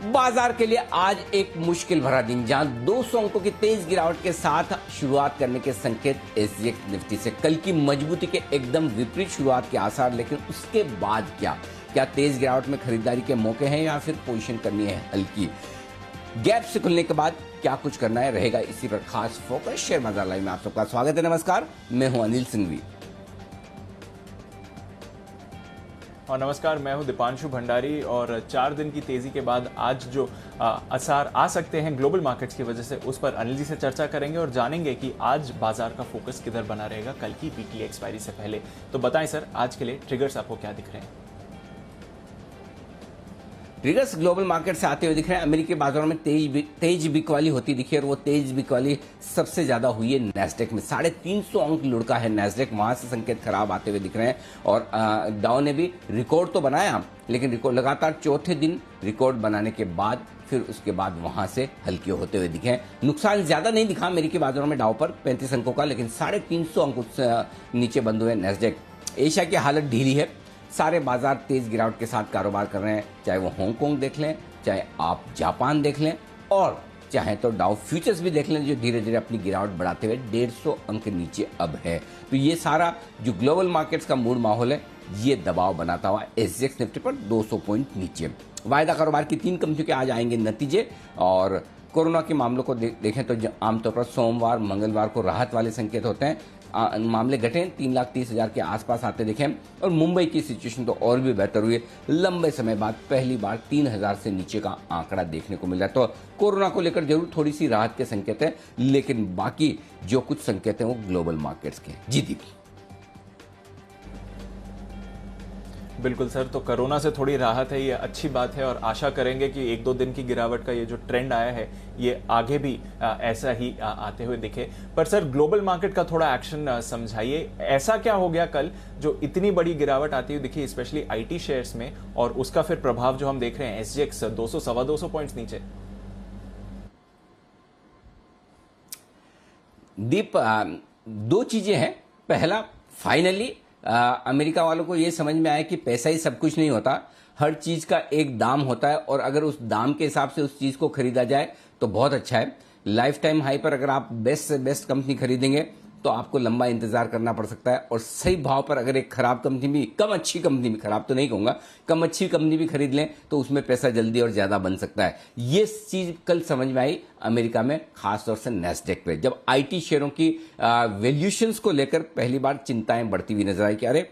बाजार के लिए आज एक मुश्किल भरा दिन, जहां 200 अंकों की तेज गिरावट के साथ शुरुआत करने के संकेत एसजीएक्स निफ्टी से। कल की मजबूती के एकदम विपरीत शुरुआत के आसार, लेकिन उसके बाद क्या तेज गिरावट में खरीदारी के मौके हैं या फिर पोजीशन करनी है हल्की? गैप से खुलने के बाद क्या कुछ करना है, रहेगा इसी पर खास फोकस। शेयर बाजार लाइव में आप सबका स्वागत है। नमस्कार, मैं हूं अनिल सिंघवी। और नमस्कार, मैं हूं दीपांशु भंडारी। और 4 दिन की तेजी के बाद आज जो असर आ सकते हैं ग्लोबल मार्केट्स की वजह से, उस पर अनिल जी से चर्चा करेंगे और जानेंगे कि आज बाजार का फोकस किधर बना रहेगा कल की वीकली एक्सपायरी से पहले। तो बताएं सर, आज के लिए ट्रिगर्स आपको क्या दिख रहे हैं? ट्रिगर्स ग्लोबल मार्केट से आते हुए दिख रहे हैं। अमेरिकी बाजारों में तेज बिकवाली होती दिखी, और वो तेज बिकवाली सबसे ज्यादा हुई है नैस्डैक में। 350 अंक लुढ़का है नैस्डैक, वहां से संकेत खराब आते हुए दिख रहे हैं। और डाउ ने भी रिकॉर्ड तो बनाया, लेकिन रिकॉर्ड लगातार चौथे दिन रिकॉर्ड बनाने के बाद फिर उसके बाद वहां से हल्के होते हुए दिखे। नुकसान ज्यादा नहीं दिखा अमेरिकी बाजारों में डाउ पर 35 अंकों का, लेकिन 350 अंक उससे नीचे बंद हुए नैस्डैक। एशिया की हालत ढीली है, सारे बाजार तेज गिरावट के साथ कारोबार कर रहे हैं, चाहे वो हांगकांग देख लें, चाहे आप जापान देख लें, और चाहे तो डाउ फ्यूचर्स भी देख लें, जो धीरे धीरे अपनी गिरावट बढ़ाते हुए 150 अंक नीचे अब है। तो ये सारा जो ग्लोबल मार्केट्स का मूड माहौल है, ये दबाव बनाता हुआ एसजीएक्स निफ्टी पर 200 पॉइंट नीचे। वायदा कारोबार की 3 कंपनियों के आज आएंगे नतीजे, और कोरोना के मामलों को देखें तो आमतौर पर सोमवार मंगलवार को राहत वाले संकेत होते हैं। मामले घटे 3,30,000 के आसपास आते दिखे, और मुंबई की सिचुएशन तो और भी बेहतर हुई। लंबे समय बाद पहली बार 3,000 से नीचे का आंकड़ा देखने को मिला। तो कोरोना को लेकर जरूर थोड़ी सी राहत के संकेत हैं, लेकिन बाकी जो कुछ संकेत हैं वो ग्लोबल मार्केट्स के। जी दीप। बिल्कुल सर, तो कोरोना से थोड़ी राहत है, ये अच्छी बात है। और आशा करेंगे कि 1-2 दिन की गिरावट का ये जो ट्रेंड आया है, ये आगे भी ऐसा ही आते हुए दिखे। पर सर, ग्लोबल मार्केट का थोड़ा एक्शन समझाइए। ऐसा क्या हो गया कल जो इतनी बड़ी गिरावट आती हुई दिखी, स्पेशली आईटी शेयर्स में, और उसका फिर प्रभाव जो हम देख रहे हैं एसजीएक्स 200 सवा 200 पॉइंट्स नीचे? दीप, 2 चीजें हैं। पहला, फाइनली अमेरिका वालों को ये समझ में आया कि पैसा ही सब कुछ नहीं होता, हर चीज का एक दाम होता है, और अगर उस दाम के हिसाब से उस चीज को खरीदा जाए तो बहुत अच्छा है। लाइफ टाइम हाई पर अगर आप बेस्ट से बेस्ट कंपनी खरीदेंगे तो आपको लंबा इंतजार करना पड़ सकता है, और सही भाव पर अगर एक खराब कंपनी भी, कम अच्छी कंपनी भी, खराब तो नहीं कहूंगा, कम अच्छी कंपनी भी खरीद लें तो उसमें पैसा जल्दी और ज्यादा बन सकता है। ये चीज कल समझ में आई अमेरिका में, खासतौर से नैस्डैक पे, जब आईटी शेयरों की वैल्यूएशंस को लेकर पहली बार चिंताएं बढ़ती हुई नजर आई कि अरे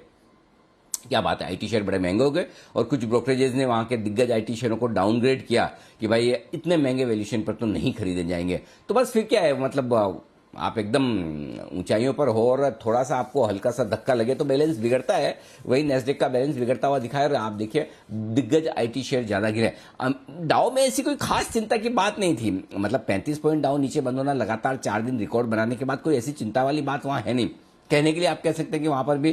क्या बात है, आईटी शेयर बड़े महंगे हो गए। और कुछ ब्रोकरेजेस ने वहां के दिग्गज आईटी शेयरों को डाउनग्रेड किया कि भाई ये इतने महंगे वैल्यूएशन पर तो नहीं खरीदे जाएंगे। तो बस फिर क्या है, मतलब आप एकदम ऊंचाइयों पर हो और थोड़ा सा आपको हल्का सा धक्का लगे तो बैलेंस बिगड़ता है। वही नैस्डैक का बैलेंस बिगड़ता हुआ दिखा है, और आप देखिए दिग्गज आईटी शेयर ज्यादा गिरे। डाउ में ऐसी कोई खास चिंता की बात नहीं थी, मतलब 35 पॉइंट डाउ नीचे बंद होना लगातार 4 दिन रिकॉर्ड बनाने के बाद कोई ऐसी चिंता वाली बात वहां है नहीं। कहने के लिए आप कह सकते हैं कि वहां पर भी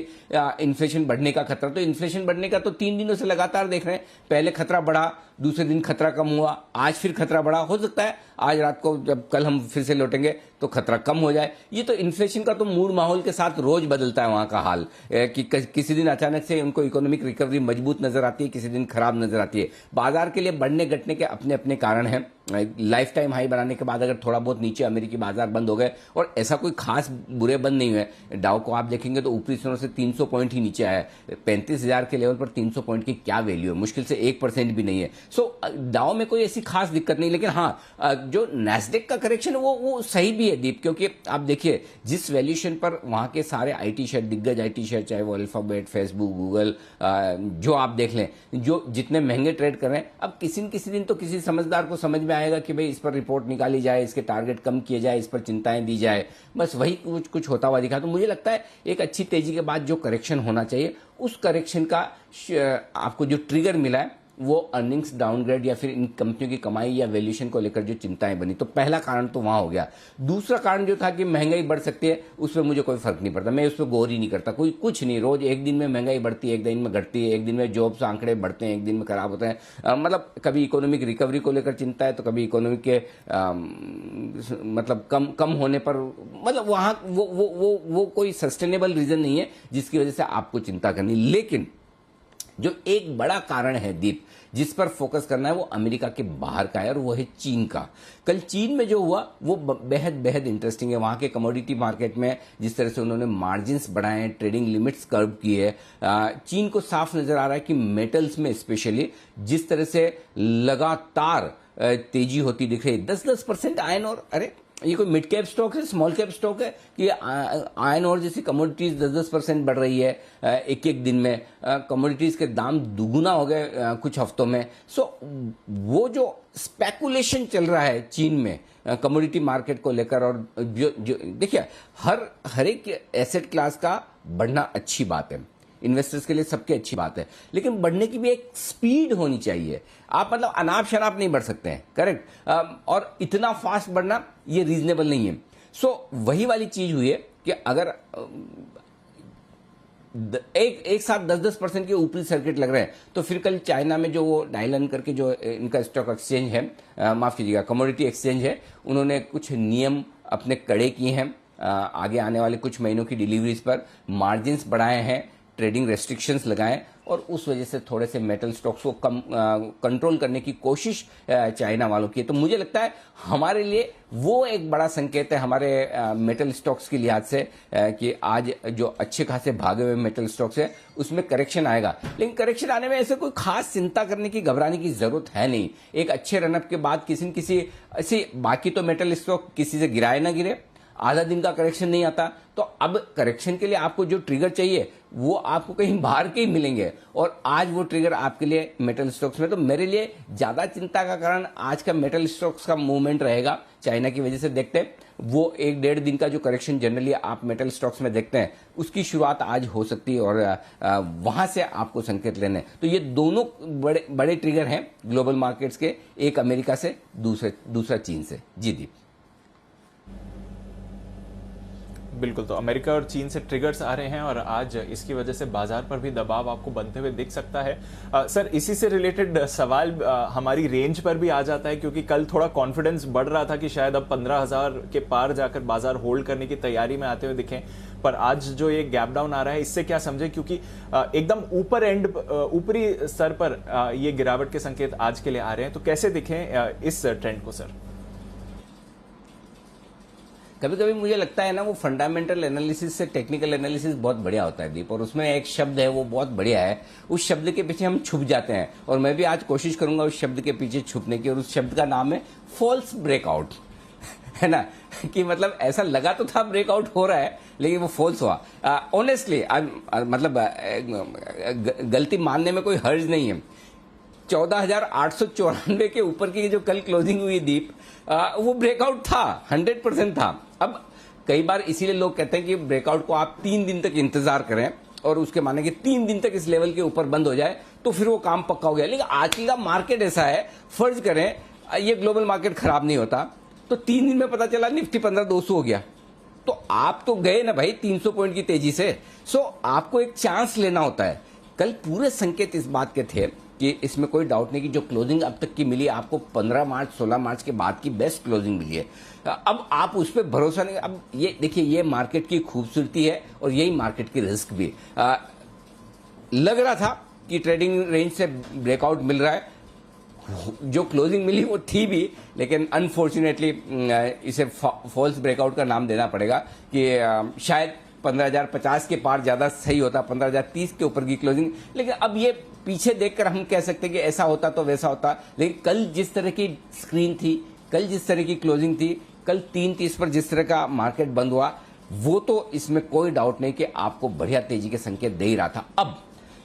इन्फ्लेशन बढ़ने का खतरा, तो इन्फ्लेशन बढ़ने का तो 3 दिनों से लगातार देख रहे हैं। पहले खतरा बढ़ा, दूसरे दिन खतरा कम हुआ, आज फिर खतरा बढ़ा। हो सकता है आज रात को जब कल हम फिर से लौटेंगे तो खतरा कम हो जाए। ये तो इन्फ्लेशन का तो मूड माहौल के साथ रोज बदलता है वहां का हाल, कि किसी दिन अचानक से उनको इकोनॉमिक रिकवरी मजबूत नजर आती है, किसी दिन खराब नजर आती है। बाजार के लिए बढ़ने घटने के अपने अपने कारण हैं। लाइफ टाइम हाई बनाने के बाद अगर थोड़ा बहुत नीचे अमेरिकी बाजार बंद हो गए, और ऐसा कोई खास बुरे बंद नहीं हुए। डाउ को आप देखेंगे तो ऊपरी स्तरों से 300 पॉइंट ही नीचे आया है। 35,000 के लेवल पर 300 पॉइंट की क्या वैल्यू है, मुश्किल से 1% भी नहीं है। सो डाउ में कोई ऐसी खास दिक्कत नहीं, लेकिन हाँ, जो नैस्डैक का करेक्शन है वो सही भी है दीप, क्योंकि आप देखिए जिस वैल्यूएशन पर वहां के सारे आईटी शेयर, दिग्गज आईटी शेयर, चाहे वो अल्फाबेट, फेसबुक, गूगल, जो आप देख लें, जो जितने महंगे ट्रेड कर रहे हैं, अब किसी न किसी दिन तो किसी समझदार को समझ में आएगा कि भाई इस पर रिपोर्ट निकाली जाए, इसके टारगेट कम किए जाए, इस पर चिंताएं दी जाए। बस वही कुछ होता हुआ दिखा। तो मुझे लगता है एक अच्छी तेजी के बाद जो करेक्शन होना चाहिए, उस करेक्शन का आपको जो ट्रिगर मिला है वो अर्निंग्स डाउनग्रेड या फिर इन कंपनियों की कमाई या वैल्यूएशन को लेकर जो चिंताएं बनी, तो पहला कारण तो वहां हो गया। दूसरा कारण जो था कि महंगाई बढ़ सकती है, उस पर मुझे कोई फर्क नहीं पड़ता, मैं उस पर गौर ही नहीं करता। कोई कुछ नहीं, रोज एक दिन में महंगाई बढ़ती है, एक दिन में घटती है, एक दिन में जॉब्स आंकड़े बढ़ते हैं, एक दिन में खराब होते हैं। मतलब कभी इकोनॉमिक रिकवरी को लेकर चिंता है, तो कभी इकोनॉमिक के मतलब कम होने पर, मतलब वहां वो कोई सस्टेनेबल रीजन नहीं है जिसकी वजह से आपको चिंता करनी। लेकिन जो एक बड़ा कारण है दीप, जिस पर फोकस करना है वो अमेरिका के बाहर का है, और वो है चीन का। कल चीन में जो हुआ वो बेहद बेहद इंटरेस्टिंग है। वहां के कमोडिटी मार्केट में जिस तरह से उन्होंने मार्जिन्स बढ़ाए हैं, ट्रेडिंग लिमिट्स कर्व की है, चीन को साफ नजर आ रहा है कि मेटल्स में स्पेशली जिस तरह से लगातार तेजी होती दिख रही है। 10-10% आयरन और, अरे ये कोई मिड कैप स्टॉक है, स्मॉल कैप स्टॉक है कि आयरन और जैसी कमोडिटीज 10-10% बढ़ रही है एक एक दिन में। कमोडिटीज के दाम दुगुना हो गए कुछ हफ्तों में। सो वो जो स्पेकुलेशन चल रहा है चीन में कमोडिटी मार्केट को लेकर, और जो देखिए हर एक एसेट क्लास का बढ़ना अच्छी बात है, इन्वेस्टर्स के लिए सबके अच्छी बात है, लेकिन बढ़ने की भी एक स्पीड होनी चाहिए। आप मतलब अनाप शनाप नहीं बढ़ सकते हैं, करेक्ट, और इतना फास्ट बढ़ना ये रीजनेबल नहीं है। सो वही वाली चीज हुई है कि अगर एक साथ 10-10% के ऊपरी सर्किट लग रहे हैं, तो फिर कल चाइना में जो वो डायलन करके जो इनका स्टॉक एक्सचेंज है, माफ कीजिएगा कमोडिटी एक्सचेंज है, उन्होंने कुछ नियम अपने कड़े किए हैं। आगे आने वाले कुछ महीनों की डिलीवरीज पर मार्जिन्स बढ़ाए हैं, ट्रेडिंग रेस्ट्रिक्शंस लगाएं, और उस वजह से थोड़े से मेटल स्टॉक्स को कम कंट्रोल करने की कोशिश चाइना वालों की। तो मुझे लगता है हमारे लिए वो एक बड़ा संकेत है हमारे मेटल स्टॉक्स के लिहाज से कि आज जो अच्छे खासे भागे हुए मेटल स्टॉक्स है उसमें करेक्शन आएगा। लेकिन करेक्शन आने में ऐसे कोई खास चिंता करने की, घबराने की जरूरत है नहीं। एक अच्छे रनअप के बाद किसी न किसी ऐसी, बाकी तो मेटल स्टॉक किसी से गिराए ना गिरे, आधा दिन का करेक्शन नहीं आता, तो अब करेक्शन के लिए आपको जो ट्रिगर चाहिए वो आपको कहीं बाहर के ही मिलेंगे, और आज वो ट्रिगर आपके लिए मेटल स्टॉक्स में। तो मेरे लिए ज्यादा चिंता का कारण आज का मेटल स्टॉक्स का मूवमेंट रहेगा चाइना की वजह से। देखते हैं वो 1-1.5 दिन का जो करेक्शन जनरली आप मेटल स्टॉक्स में देखते हैं उसकी शुरुआत आज हो सकती है, और वहां से आपको संकेत लेने। तो ये दोनों बड़े बड़े ट्रिगर हैं ग्लोबल मार्केट्स के, एक अमेरिका से, दूसरा चीन से। जी दीप। बिल्कुल, तो अमेरिका और चीन से ट्रिगर्स आ रहे हैं और आज इसकी वजह से बाजार पर भी दबाव आपको बनते हुए दिख सकता है। सर, इसी से रिलेटेड सवाल हमारी रेंज पर भी आ जाता है, क्योंकि कल थोड़ा कॉन्फिडेंस बढ़ रहा था कि शायद अब 15,000 के पार जाकर बाजार होल्ड करने की तैयारी में आते हुए दिखें, पर आज जो ये गैप डाउन आ रहा है इससे क्या समझे, क्योंकि एकदम ऊपरी स्तर पर ये गिरावट के संकेत आज के लिए आ रहे हैं, तो कैसे दिखें इस ट्रेंड को सर? कभी कभी मुझे लगता है ना, वो फंडामेंटल एनालिसिस से टेक्निकल एनालिसिस बहुत बढ़िया होता है दीप, और उसमें एक शब्द है वो बहुत बढ़िया है, उस शब्द के पीछे हम छुप जाते हैं, और मैं भी आज कोशिश करूंगा उस शब्द के पीछे छुपने की, और उस शब्द का नाम है फॉल्स ब्रेकआउट, है ना। कि मतलब ऐसा लगा तो था ब्रेकआउट हो रहा है, लेकिन वो फॉल्स हुआ। ऑनेस्टली मतलब गलती मानने में कोई हर्ज नहीं है। 14,894 के ऊपर की जो कल क्लोजिंग हुई दीप, वो ब्रेकआउट था, 100% था। अब कई बार इसीलिए लोग कहते हैं कि ब्रेकआउट को आप 3 दिन तक इंतजार करें, और उसके माने कि 3 दिन तक इस लेवल के ऊपर बंद हो जाए तो फिर वो काम पक्का हो गया। लेकिन आज का मार्केट ऐसा है, फर्ज करें ये ग्लोबल मार्केट खराब नहीं होता, तो 3 दिन में पता चला निफ्टी 15,200 हो गया, तो आप तो गए ना भाई 300 पॉइंट की तेजी से। सो आपको एक चांस लेना होता है। कल पूरे संकेत इस बात के थे कि इसमें कोई डाउट नहीं कि जो क्लोजिंग अब तक की मिली आपको 15 मार्च 16 मार्च के बाद की बेस्ट क्लोजिंग मिली है। अब आप उस पर भरोसा नहीं, अब ये देखिए ये मार्केट की खूबसूरती है और यही मार्केट की रिस्क भी। लग रहा था कि ट्रेडिंग रेंज से ब्रेकआउट मिल रहा है, जो क्लोजिंग मिली वो थी भी, लेकिन अनफॉर्चुनेटली इसे फॉल्स ब्रेकआउट का नाम देना पड़ेगा कि शायद 15,050 के पार ज्यादा सही होता, 15,030 के ऊपर की क्लोजिंग। लेकिन अब ये पीछे देखकर हम कह सकते हैं कि ऐसा होता तो वैसा होता, लेकिन कल जिस तरह की स्क्रीन थी, कल जिस तरह की क्लोजिंग थी, कल 3:30 पर जिस तरह का मार्केट बंद हुआ, वो तो इसमें कोई डाउट नहीं कि आपको बढ़िया तेजी के संकेत दे ही रहा था। अब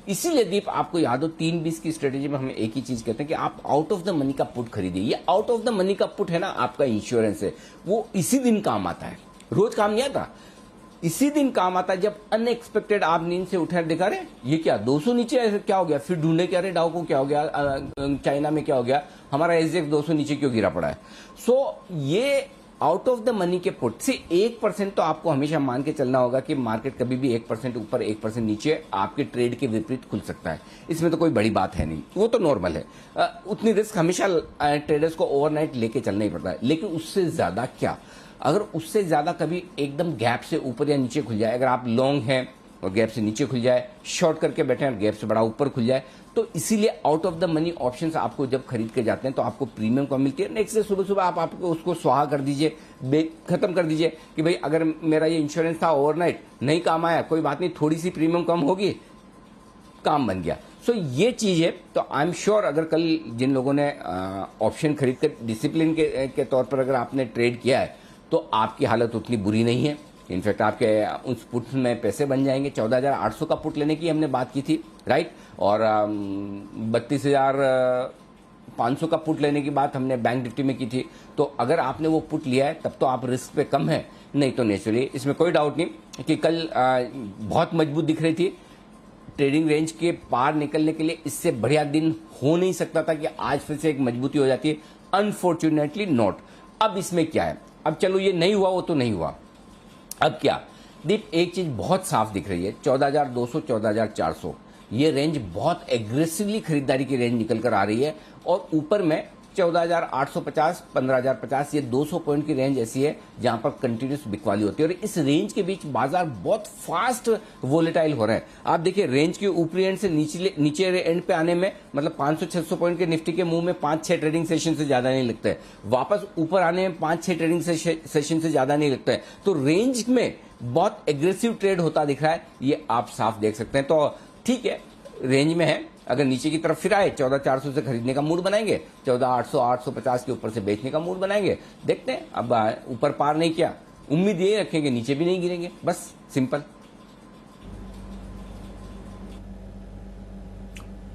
इसीलिए दीप आपको याद हो 3-20 की स्ट्रेटेजी में हम एक ही चीज कहते हैं कि आप आउट ऑफ द मनी का पुट खरीदिए। ये आउट ऑफ द मनी का पुट है ना, आपका इंश्योरेंस है, वो इसी दिन काम आता है, रोज काम नहीं आता, इसी दिन काम आता है जब अनएक्सपेक्टेड आप नींद से उठे, देखा रे ये क्या 200 नीचे ऐसे क्या हो गया, फिर ढूंढे क्या रे डाउ को क्या हो गया, चाइना में क्या हो गया, हमारा एसजेएक्स 200 नीचे क्यों गिरा पड़ा है। सो ये आउट ऑफ द मनी के पुट से 1% तो आपको हमेशा मान के चलना होगा कि मार्केट कभी भी 1% ऊपर 1% नीचे आपके ट्रेड के विपरीत खुल सकता है, इसमें तो कोई बड़ी बात है नहीं, वो तो नॉर्मल है। उतनी रिस्क हमेशा ट्रेडर्स को ओवरनाइट लेके चलना ही पड़ता है, लेकिन उससे ज्यादा क्या, अगर उससे ज्यादा कभी एकदम गैप से ऊपर या नीचे खुल जाए, अगर आप लॉन्ग हैं और गैप से नीचे खुल जाए, शॉर्ट करके बैठे और गैप से बड़ा ऊपर खुल जाए। तो इसीलिए out of the money options आपको जब खरीद के जाते हैं तो आपको प्रीमियम कम मिलती है। नेक्स्ट डे सुबह सुबह आपको उसको स्वाहा कर दीजिए, खत्म कर दीजिए कि भाई अगर मेरा ये इंश्योरेंस था ओवरनाइट नहीं काम आया, कोई बात नहीं, थोड़ी सी प्रीमियम कम होगी, काम बन गया। सो ये चीज है। तो आई एम श्योर अगर कल जिन लोगों ने ऑप्शन खरीद कर डिसिप्लिन के तौर पर अगर आपने ट्रेड किया है तो आपकी हालत उतनी बुरी नहीं है। इनफैक्ट आपके उस पुट में पैसे बन जाएंगे। 14,800 का पुट लेने की हमने बात की थी, राइट, और 32,500 का पुट लेने की बात हमने बैंक निफ्टी में की थी। तो अगर आपने वो पुट लिया है तब तो आप रिस्क पे कम है, नहीं तो नेचुरली इसमें कोई डाउट नहीं कि कल बहुत मजबूत दिख रही थी। ट्रेडिंग रेंज के पार निकलने के लिए इससे बढ़िया दिन हो नहीं सकता था कि आज फिर से एक मजबूती हो जाती है। Unfortunately not. अब इसमें क्या है, अब चलो ये नहीं हुआ, वो तो नहीं हुआ, अब क्या दीप, एक चीज बहुत साफ दिख रही है, 14,200 14,400 ये रेंज बहुत एग्रेसिवली खरीदारी की रेंज निकल कर आ रही है। और ऊपर में 14,850 15,050 ये 200 पॉइंट की रेंज ऐसी है जहां पर कंटिन्यूस बिकवाली होती है। और इस रेंज के बीच बाजार बहुत फास्ट वोलेटाइल हो रहे हैं। आप देखिए रेंज के ऊपरी एंड से नीचे एंड पे आने में मतलब 500-600 पॉइंट के निफ्टी के मुंह में 5-6 ट्रेडिंग सेशन से ज्यादा नहीं लगता है, वापस ऊपर आने में 5-6 ट्रेडिंग सेशन से ज्यादा नहीं लगता है। तो रेंज में बहुत एग्रेसिव ट्रेड होता दिख रहा है, ये आप साफ देख सकते हैं। तो ठीक है, रेंज में है, अगर नीचे की तरफ फिर आए 14,400 से खरीदने का मूड बनाएंगे, 14,800 850 के ऊपर से बेचने का मूड बनाएंगे। देखते हैं, अब ऊपर पार नहीं किया, उम्मीद ये रखेंगे नीचे भी नहीं गिरेंगे, बस सिंपल।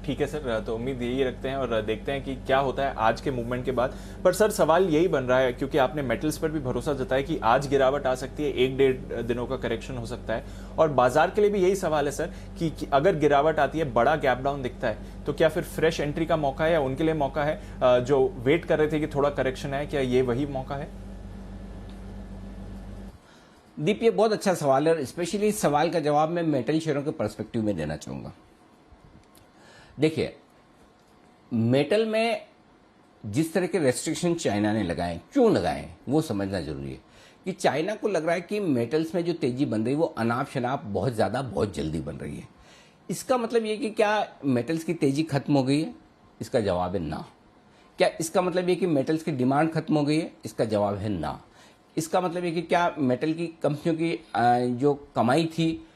ठीक है सर, तो उम्मीद यही रखते हैं और देखते हैं कि क्या होता है आज के मूवमेंट के बाद। पर सर सवाल यही बन रहा है, क्योंकि आपने मेटल्स पर भी भरोसा जताया कि आज गिरावट आ सकती है, 1-1.5 दिनों का करेक्शन हो सकता है, और बाजार के लिए भी यही सवाल है सर कि अगर गिरावट आती है, बड़ा गैप डाउन दिखता है, तो क्या फिर फ्रेश एंट्री का मौका है या उनके लिए मौका है जो वेट कर रहे थे कि थोड़ा करेक्शन है, क्या ये वही मौका है? दीप, ये बहुत अच्छा सवाल है और स्पेशली इस सवाल का जवाब मैं मेटल शेयरों के पर्सपेक्टिव में देना चाहूंगा। देखिए, मेटल में जिस तरह के रेस्ट्रिक्शन चाइना ने लगाए, क्यों लगाए, वो समझना जरूरी है। कि चाइना को लग रहा है कि मेटल्स में जो तेजी बन रही है वो अनाप शनाप बहुत ज्यादा बहुत जल्दी बन रही है। इसका मतलब ये कि क्या मेटल्स की तेजी खत्म हो गई है? इसका जवाब है ना। क्या इसका मतलब ये कि मेटल्स की डिमांड खत्म हो गई है? इसका जवाब है ना। इसका मतलब ये कि क्या मेटल की कंपनियों की जो कमाई थी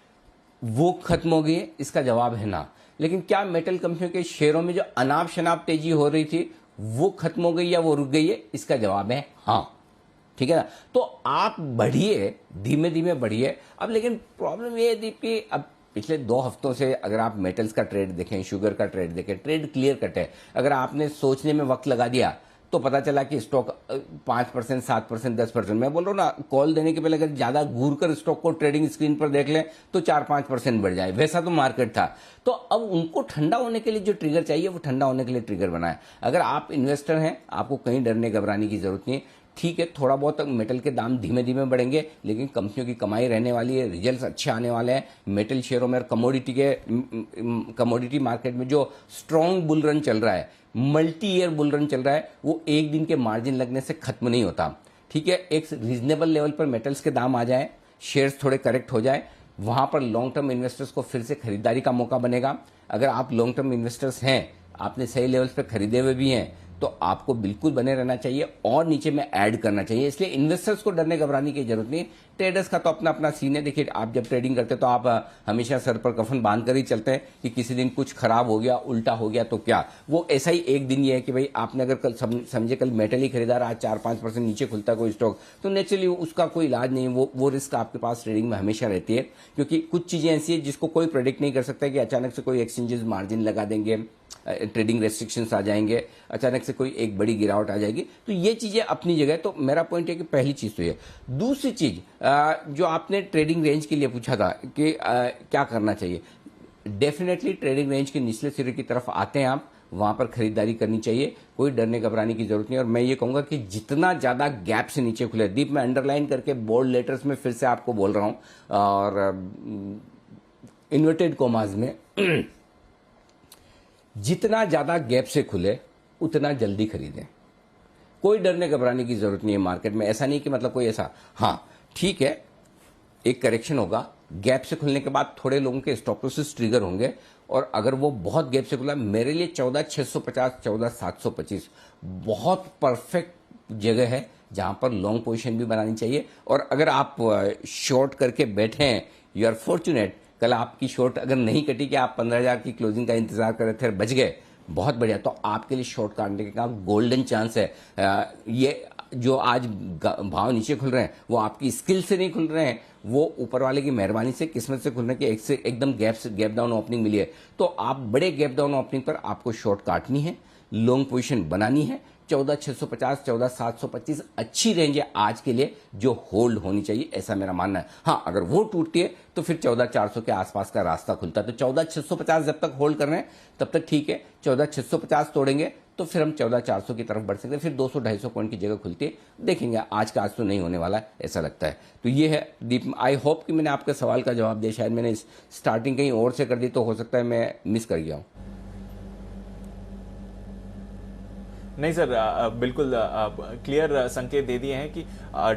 वो खत्म हो गई है? इसका जवाब है ना। लेकिन क्या मेटल कंपनियों के शेयरों में जो अनाप शनाप तेजी हो रही थी वो खत्म हो गई या वो रुक गई है? इसका जवाब है हाँ। ठीक है ना। तो आप बढ़िए, धीमे धीमे बढ़िए। अब लेकिन प्रॉब्लम ये थी कि अब पिछले 2 हफ्तों से अगर आप मेटल्स का ट्रेड देखें, शुगर का ट्रेड देखें, ट्रेड क्लियर कट है। अगर आपने सोचने में वक्त लगा दिया तो पता चला कि स्टॉक 5%, 7%, 10%, मैं बोल रहा हूं ना, कॉल देने के पहले अगर ज्यादा घूर कर स्टॉक को ट्रेडिंग स्क्रीन पर देख लें तो 4-5% बढ़ जाए, वैसा तो मार्केट था। तो अब उनको ठंडा होने के लिए जो ट्रिगर चाहिए वो ठंडा होने के लिए ट्रिगर बनाए। अगर आप इन्वेस्टर हैं, आपको कहीं डरने घबराने की जरूरत नहीं है। ठीक है, थोड़ा बहुत मेटल के दाम धीमे धीमे बढ़ेंगे, लेकिन कंपनियों की कमाई रहने वाली है, रिजल्ट्स अच्छे आने वाले हैं। मेटल शेयरों में कमोडिटी मार्केट में जो स्ट्रॉन्ग बुल रन चल रहा है, मल्टी ईयर बुल रन चल रहा है, वो एक दिन के मार्जिन लगने से खत्म नहीं होता। ठीक है, एक रीजनेबल लेवल पर मेटल्स के दाम आ जाए, शेयर्स थोड़े करेक्ट हो जाए, वहां पर लॉन्ग टर्म इन्वेस्टर्स को फिर से खरीदारी का मौका बनेगा। अगर आप लॉन्ग टर्म इन्वेस्टर्स हैं, आपने सही लेवल्स पे खरीदे हुए भी हैं, तो आपको बिल्कुल बने रहना चाहिए और नीचे में ऐड करना चाहिए। इसलिए इन्वेस्टर्स को डरने घबराने की जरूरत नहीं। ट्रेडर्स का तो अपना अपना सीन है। देखिए, आप जब ट्रेडिंग करते हैं तो आप हमेशा सर पर कफन बांध कर ही चलते हैं कि किसी दिन कुछ खराब हो गया, उल्टा हो गया तो क्या। वो ऐसा ही एक दिन ये है कि भाई आपने अगर कल समझे कल मेटल ही खरीदा रहा, आज 4-5% नीचे खुलता है कोई स्टॉक, तो नेचुरली उसका कोई इलाज नहीं। वो रिस्क आपके पास ट्रेडिंग में हमेशा रहती है, क्योंकि कुछ चीजें ऐसी है जिसको कोई प्रेडिक्ट नहीं कर सकता कि अचानक से कोई एक्सचेंजेस मार्जिन लगा देंगे, ट्रेडिंग रेस्ट्रिक्शंस आ जाएंगे, अचानक से कोई एक बड़ी गिरावट आ जाएगी। तो ये चीजें अपनी जगह। तो मेरा पॉइंट है कि पहली चीज तो ये। दूसरी चीज जो आपने ट्रेडिंग रेंज के लिए पूछा था कि क्या करना चाहिए, डेफिनेटली ट्रेडिंग रेंज के निचले सिरे की तरफ आते हैं आप, वहां पर खरीदारी करनी चाहिए, कोई डरने घबराने की जरूरत नहीं। और मैं ये कहूंगा कि जितना ज्यादा गैप से नीचे खुले, दीप मैं अंडरलाइन करके बोल्ड लेटर्स में फिर से आपको बोल रहा हूं और इन्वर्टेड कोमास में, जितना ज्यादा गैप से खुले उतना जल्दी खरीदें। कोई डरने घबराने की जरूरत नहीं है मार्केट में। ऐसा नहीं कि मतलब कोई ऐसा, हाँ ठीक है एक करेक्शन होगा, गैप से खुलने के बाद थोड़े लोगों के स्टॉप लॉसेस ट्रिगर होंगे, और अगर वो बहुत गैप से खुला, मेरे लिए 14,650 14,725 बहुत परफेक्ट जगह है जहां पर लॉन्ग पोजीशन भी बनानी चाहिए। और अगर आप शॉर्ट करके बैठे हैं, यू आर फॉर्चुनेट, कल आपकी शॉर्ट अगर नहीं कटी कि आप 15,000 की क्लोजिंग का इंतजार कर रहे थे और बच गए, बहुत बढ़िया, तो आपके लिए शॉर्ट काटने का गोल्डन चांस है। ये जो आज भाव नीचे खुल रहे हैं वो आपकी स्किल से नहीं खुल रहे हैं, वो ऊपर वाले की मेहरबानी से, किस्मत से खुल रहे हैं कि एक से एकदम गैप डाउन ओपनिंग मिली है। तो आप बड़े गैप डाउन ओपनिंग पर आपको शॉर्ट काटनी है, लॉन्ग पोजीशन बनानी है। 14,650 14,725 अच्छी रेंज है आज के लिए जो होल्ड होनी चाहिए, ऐसा मेरा मानना है। हाँ, अगर वो टूटती है तो फिर 14,400 के आसपास का रास्ता खुलता है। तो 14,650 जब तक होल्ड कर रहे हैं तब तक ठीक है, 14,650 तोड़ेंगे तो फिर हम 14,400 की तरफ बढ़ सकते हैं, फिर 200-250 पॉइंट की जगह खुलती है, देखेंगे। आज का आज तो नहीं होने वाला है, ऐसा लगता है। तो ये है दीप, आई होप कि मैंने आपके सवाल का जवाब दिया। शायद मैंने स्टार्टिंग कहीं और से कर दी तो हो सकता है मैं मिस कर गया हूँ। नहीं सर, बिल्कुल क्लियर संकेत दे दिए हैं कि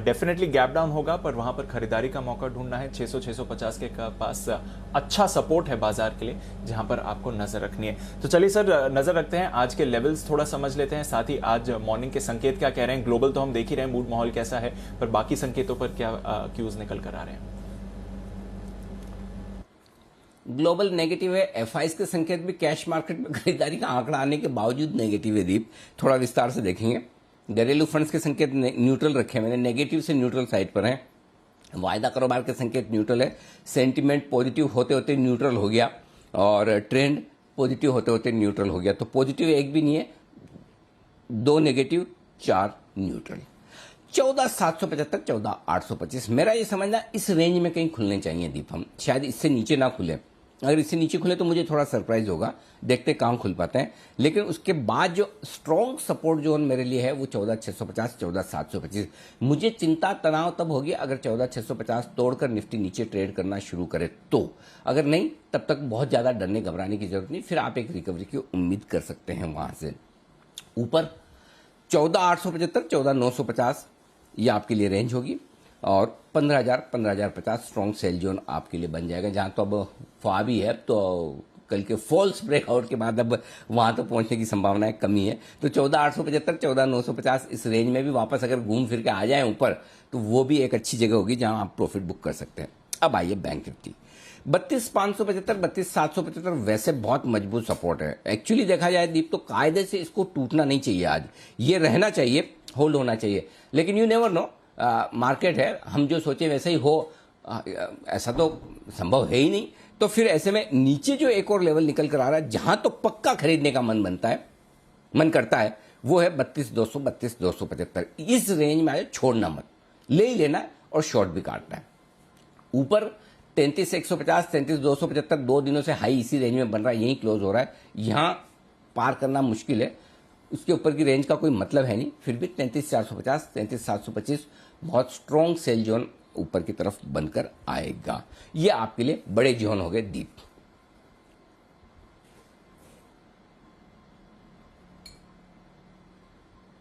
डेफिनेटली गैप डाउन होगा, पर वहां पर खरीदारी का मौका ढूंढना है। 600-650 के पास अच्छा सपोर्ट है बाजार के लिए, जहां पर आपको नजर रखनी है। तो चलिए सर, नजर रखते हैं, आज के लेवल्स थोड़ा समझ लेते हैं, साथ ही आज मॉर्निंग के संकेत क्या कह रहे हैं। ग्लोबल तो हम देख ही रहे हैं, मूड माहौल कैसा है, पर बाकी संकेतों पर क्या क्यूज निकल कर आ रहे हैं। ग्लोबल नेगेटिव है, एफआईज के संकेत भी कैश मार्केट में खरीदारी का आंकड़ा आने के बावजूद नेगेटिव है। दीप, थोड़ा विस्तार से देखेंगे। घरेलू फंड्स के संकेत न्यूट्रल रखे, मैंने नेगेटिव से न्यूट्रल साइड पर हैं। वायदा कारोबार के संकेत न्यूट्रल है। सेंटिमेंट पॉजिटिव होते होते न्यूट्रल हो गया, और ट्रेंड पॉजिटिव होते होते न्यूट्रल हो गया। तो पॉजिटिव एक भी नहीं है, 2 नेगेटिव 4 न्यूट्रल। 14,775 14,825 मेरा ये समझना इस रेंज में कहीं खुलने चाहिए दीप। हम शायद इससे नीचे ना खुले, अगर इससे नीचे खुले तो मुझे थोड़ा सरप्राइज होगा, देखते कहाँ खुल पाते हैं। लेकिन उसके बाद जो स्ट्रॉन्ग सपोर्ट जोन मेरे लिए है वो 14,650 14,725। मुझे चिंता तनाव तब होगी अगर 14,650 तोड़कर निफ्टी नीचे ट्रेड करना शुरू करे तो, अगर नहीं तब तक बहुत ज़्यादा डरने घबराने की जरूरत नहीं, फिर आप एक रिकवरी की उम्मीद कर सकते हैं। वहाँ से ऊपर 14,875 14,950 ये आपके लिए रेंज होगी, और 15,000 15,050 स्ट्रॉन्ग सेल जोन आपके लिए बन जाएगा, जहां तो अब फा भी है, तो कल के फॉल्स ब्रेकआउट के बाद अब वहां तो पहुंचने की संभावनाएं कमी है। तो 14,875 14,950 इस रेंज में भी वापस अगर घूम फिर के आ जाए ऊपर, तो वो भी एक अच्छी जगह होगी जहां आप प्रॉफिट बुक कर सकते हैं। अब आइए बैंक निफ्टी। 32,575 32,775 वैसे बहुत मजबूत सपोर्ट है। एक्चुअली देखा जाए दीप तो कायदे से इसको टूटना नहीं चाहिए, आज ये रहना चाहिए, होल्ड होना चाहिए। लेकिन यू नेवर नो, मार्केट है, हम जो सोचे वैसे ही हो ऐसा तो संभव है ही नहीं। तो फिर ऐसे में नीचे जो एक और लेवल निकल कर आ रहा है जहां तो पक्का खरीदने का मन करता है वो है 32,200 32,275। इस रेंज में आए, छोड़ना मत, ले ही लेना है और शॉर्ट भी काटना है। ऊपर 33,150 33,275 2 दिनों से हाई इसी रेंज में बन रहा है, यही क्लोज हो रहा है, यहां पार करना मुश्किल है। उसके ऊपर की रेंज का कोई मतलब है नहीं, फिर भी 33,450 33,725 बहुत स्ट्रॉन्ग सेल जोन ऊपर की तरफ बनकर आएगा। ये आपके लिए बड़े जोन हो गए दीप।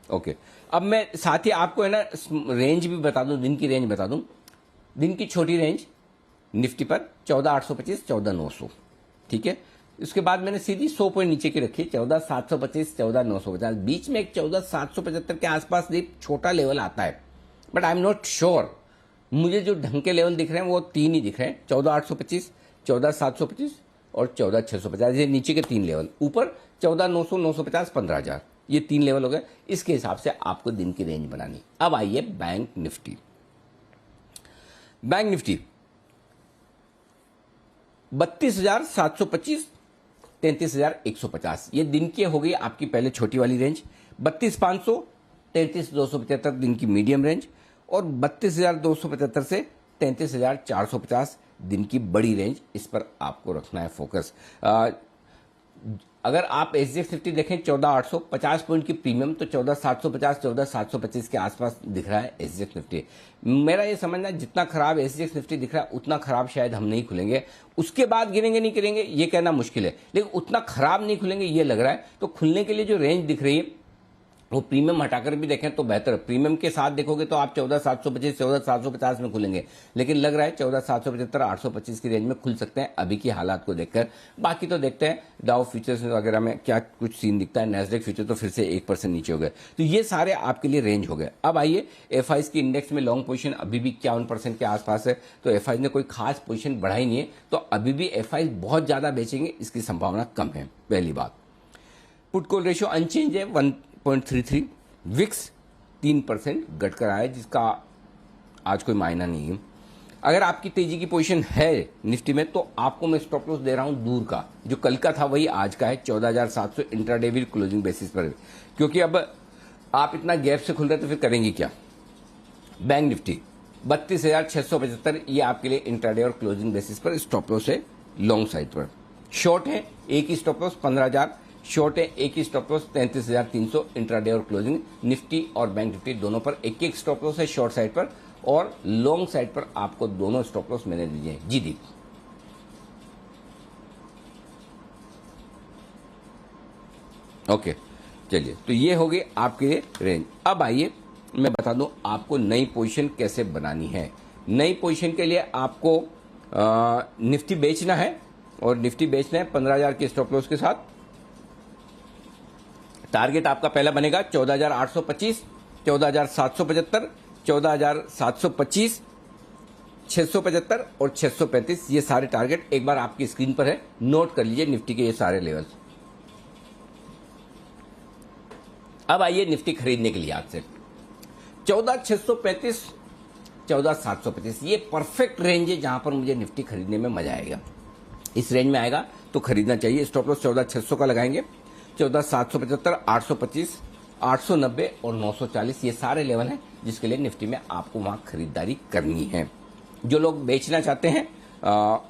ओके, अब मैं साथ ही आपको है ना रेंज भी बता दूं, दिन की रेंज बता दूं। दिन की छोटी रेंज निफ्टी पर 14,825 14,900, ठीक है। उसके बाद मैंने सीधी 100 पॉइंट नीचे की रखी, 14,725 14,950। बीच में एक 14,775 के आसपास एक छोटा लेवल आता है, but I am not sure. मुझे जो ढंग के लेवल दिख रहे हैं वो 3 ही दिख रहे हैं, 14,825 14,725 और 14,650। ये नीचे के 3 लेवल, ऊपर 14,900 950 15,000, ये 3 लेवल हो गए। इसके हिसाब से आपको दिन की रेंज बनानी। अब आइए बैंक निफ्टी। बैंक निफ्टी 32,725 33,150 ये दिन की हो गई आपकी पहले छोटी वाली रेंज। 32,500 33,275 दिन की मीडियम रेंज, और 32,275 से 33,450 दिन की बड़ी रेंज। इस पर आपको रखना है फोकस। अगर आप SGX निफ्टी देखें 14,800 50 पॉइंट की प्रीमियम, तो 14,750 14,725 के आसपास दिख रहा है SGX निफ्टी। मेरा ये समझना जितना खराब SGX निफ्टी दिख रहा है उतना खराब शायद हम नहीं खुलेंगे। उसके बाद गिरेंगे नहीं गिरेंगे ये कहना मुश्किल है, लेकिन उतना खराब नहीं खुलेंगे ये लग रहा है। तो खुलने के लिए जो रेंज दिख रही है वो प्रीमियम हटाकर भी देखें तो बेहतर है। प्रीमियम के साथ देखोगे तो आप 14,725 14,750 में खुलेंगे, लेकिन लग रहा है 14,775 825 की रेंज में खुल सकते हैं अभी की हालात को देखकर। बाकी तो देखते हैं डाउ फ्यूचर्स वगैरह में क्या कुछ सीन दिखता है। नैस्डैक फ्यूचर तो फिर से 1% नीचे हो गए। तो ये सारे आपके लिए रेंज हो गए। अब आइए एफआईज की इंडेक्स में लॉन्ग पोजीशन अभी भी 51% के आसपास है, तो एफआईज ने कोई खास पोजीशन बढ़ाई नहीं है, तो अभी भी एफआईज बहुत ज्यादा बेचेंगे इसकी संभावना कम है, पहली बात। पुट कॉल रेशियो अनचेंज है 1.33। विक्स 3% घट कर आया, जिसका आज कोई मायना नहीं है। अगर आपकी तेजी की पोजीशन है निफ्टी में तो आपको मैं स्टॉप लॉस दे रहा हूं दूर का, जो कल का था वही आज का है 14,700 इंट्राडे वीक क्लोजिंग बेसिस पर, क्योंकि अब आप इतना गैप से खुल रहे तो फिर करेंगे क्या। बैंक निफ्टी 32,675 ये आपके लिए इंट्राडे और क्लोजिंग बेसिस पर स्टॉप लॉस है लॉन्ग साइड पर। शॉर्ट है एक ही स्टॉप लॉस 15,000, शॉर्ट है एक ही स्टॉप लॉस 33,300 इंट्राडे और क्लोजिंग। निफ्टी और बैंक निफ्टी दोनों पर एक एक स्टॉप लॉस है शॉर्ट साइड पर, और लॉन्ग साइड पर आपको दोनों स्टॉप लॉस मैंने दिए। जी दी ओके, चलिए तो ये हो गई आपके लिए रेंज। अब आइए मैं बता दूं आपको नई पोजीशन कैसे बनानी है। नई पोजीशन के लिए आपको निफ्टी बेचना है, और निफ्टी बेचना है 15,000 के स्टॉप लॉस के साथ। टारगेट आपका पहला बनेगा 14,825, 14,775, 14,725, 675 और 635। ये सारे टारगेट एक बार आपकी स्क्रीन पर है, नोट कर लीजिए निफ्टी के ये सारे लेवल। अब आइए निफ्टी खरीदने के लिए आज से 14,635, 14,725 ये परफेक्ट रेंज है जहां पर मुझे निफ्टी खरीदने में मजा आएगा। इस रेंज में आएगा तो खरीदना चाहिए। स्टॉप लॉस 14,600 का लगाएंगे, 14,775, 825, 890 और 940 ये सारे लेवल हैं जिसके लिए निफ्टी में आपको वहां खरीदारी करनी है। जो लोग बेचना चाहते हैं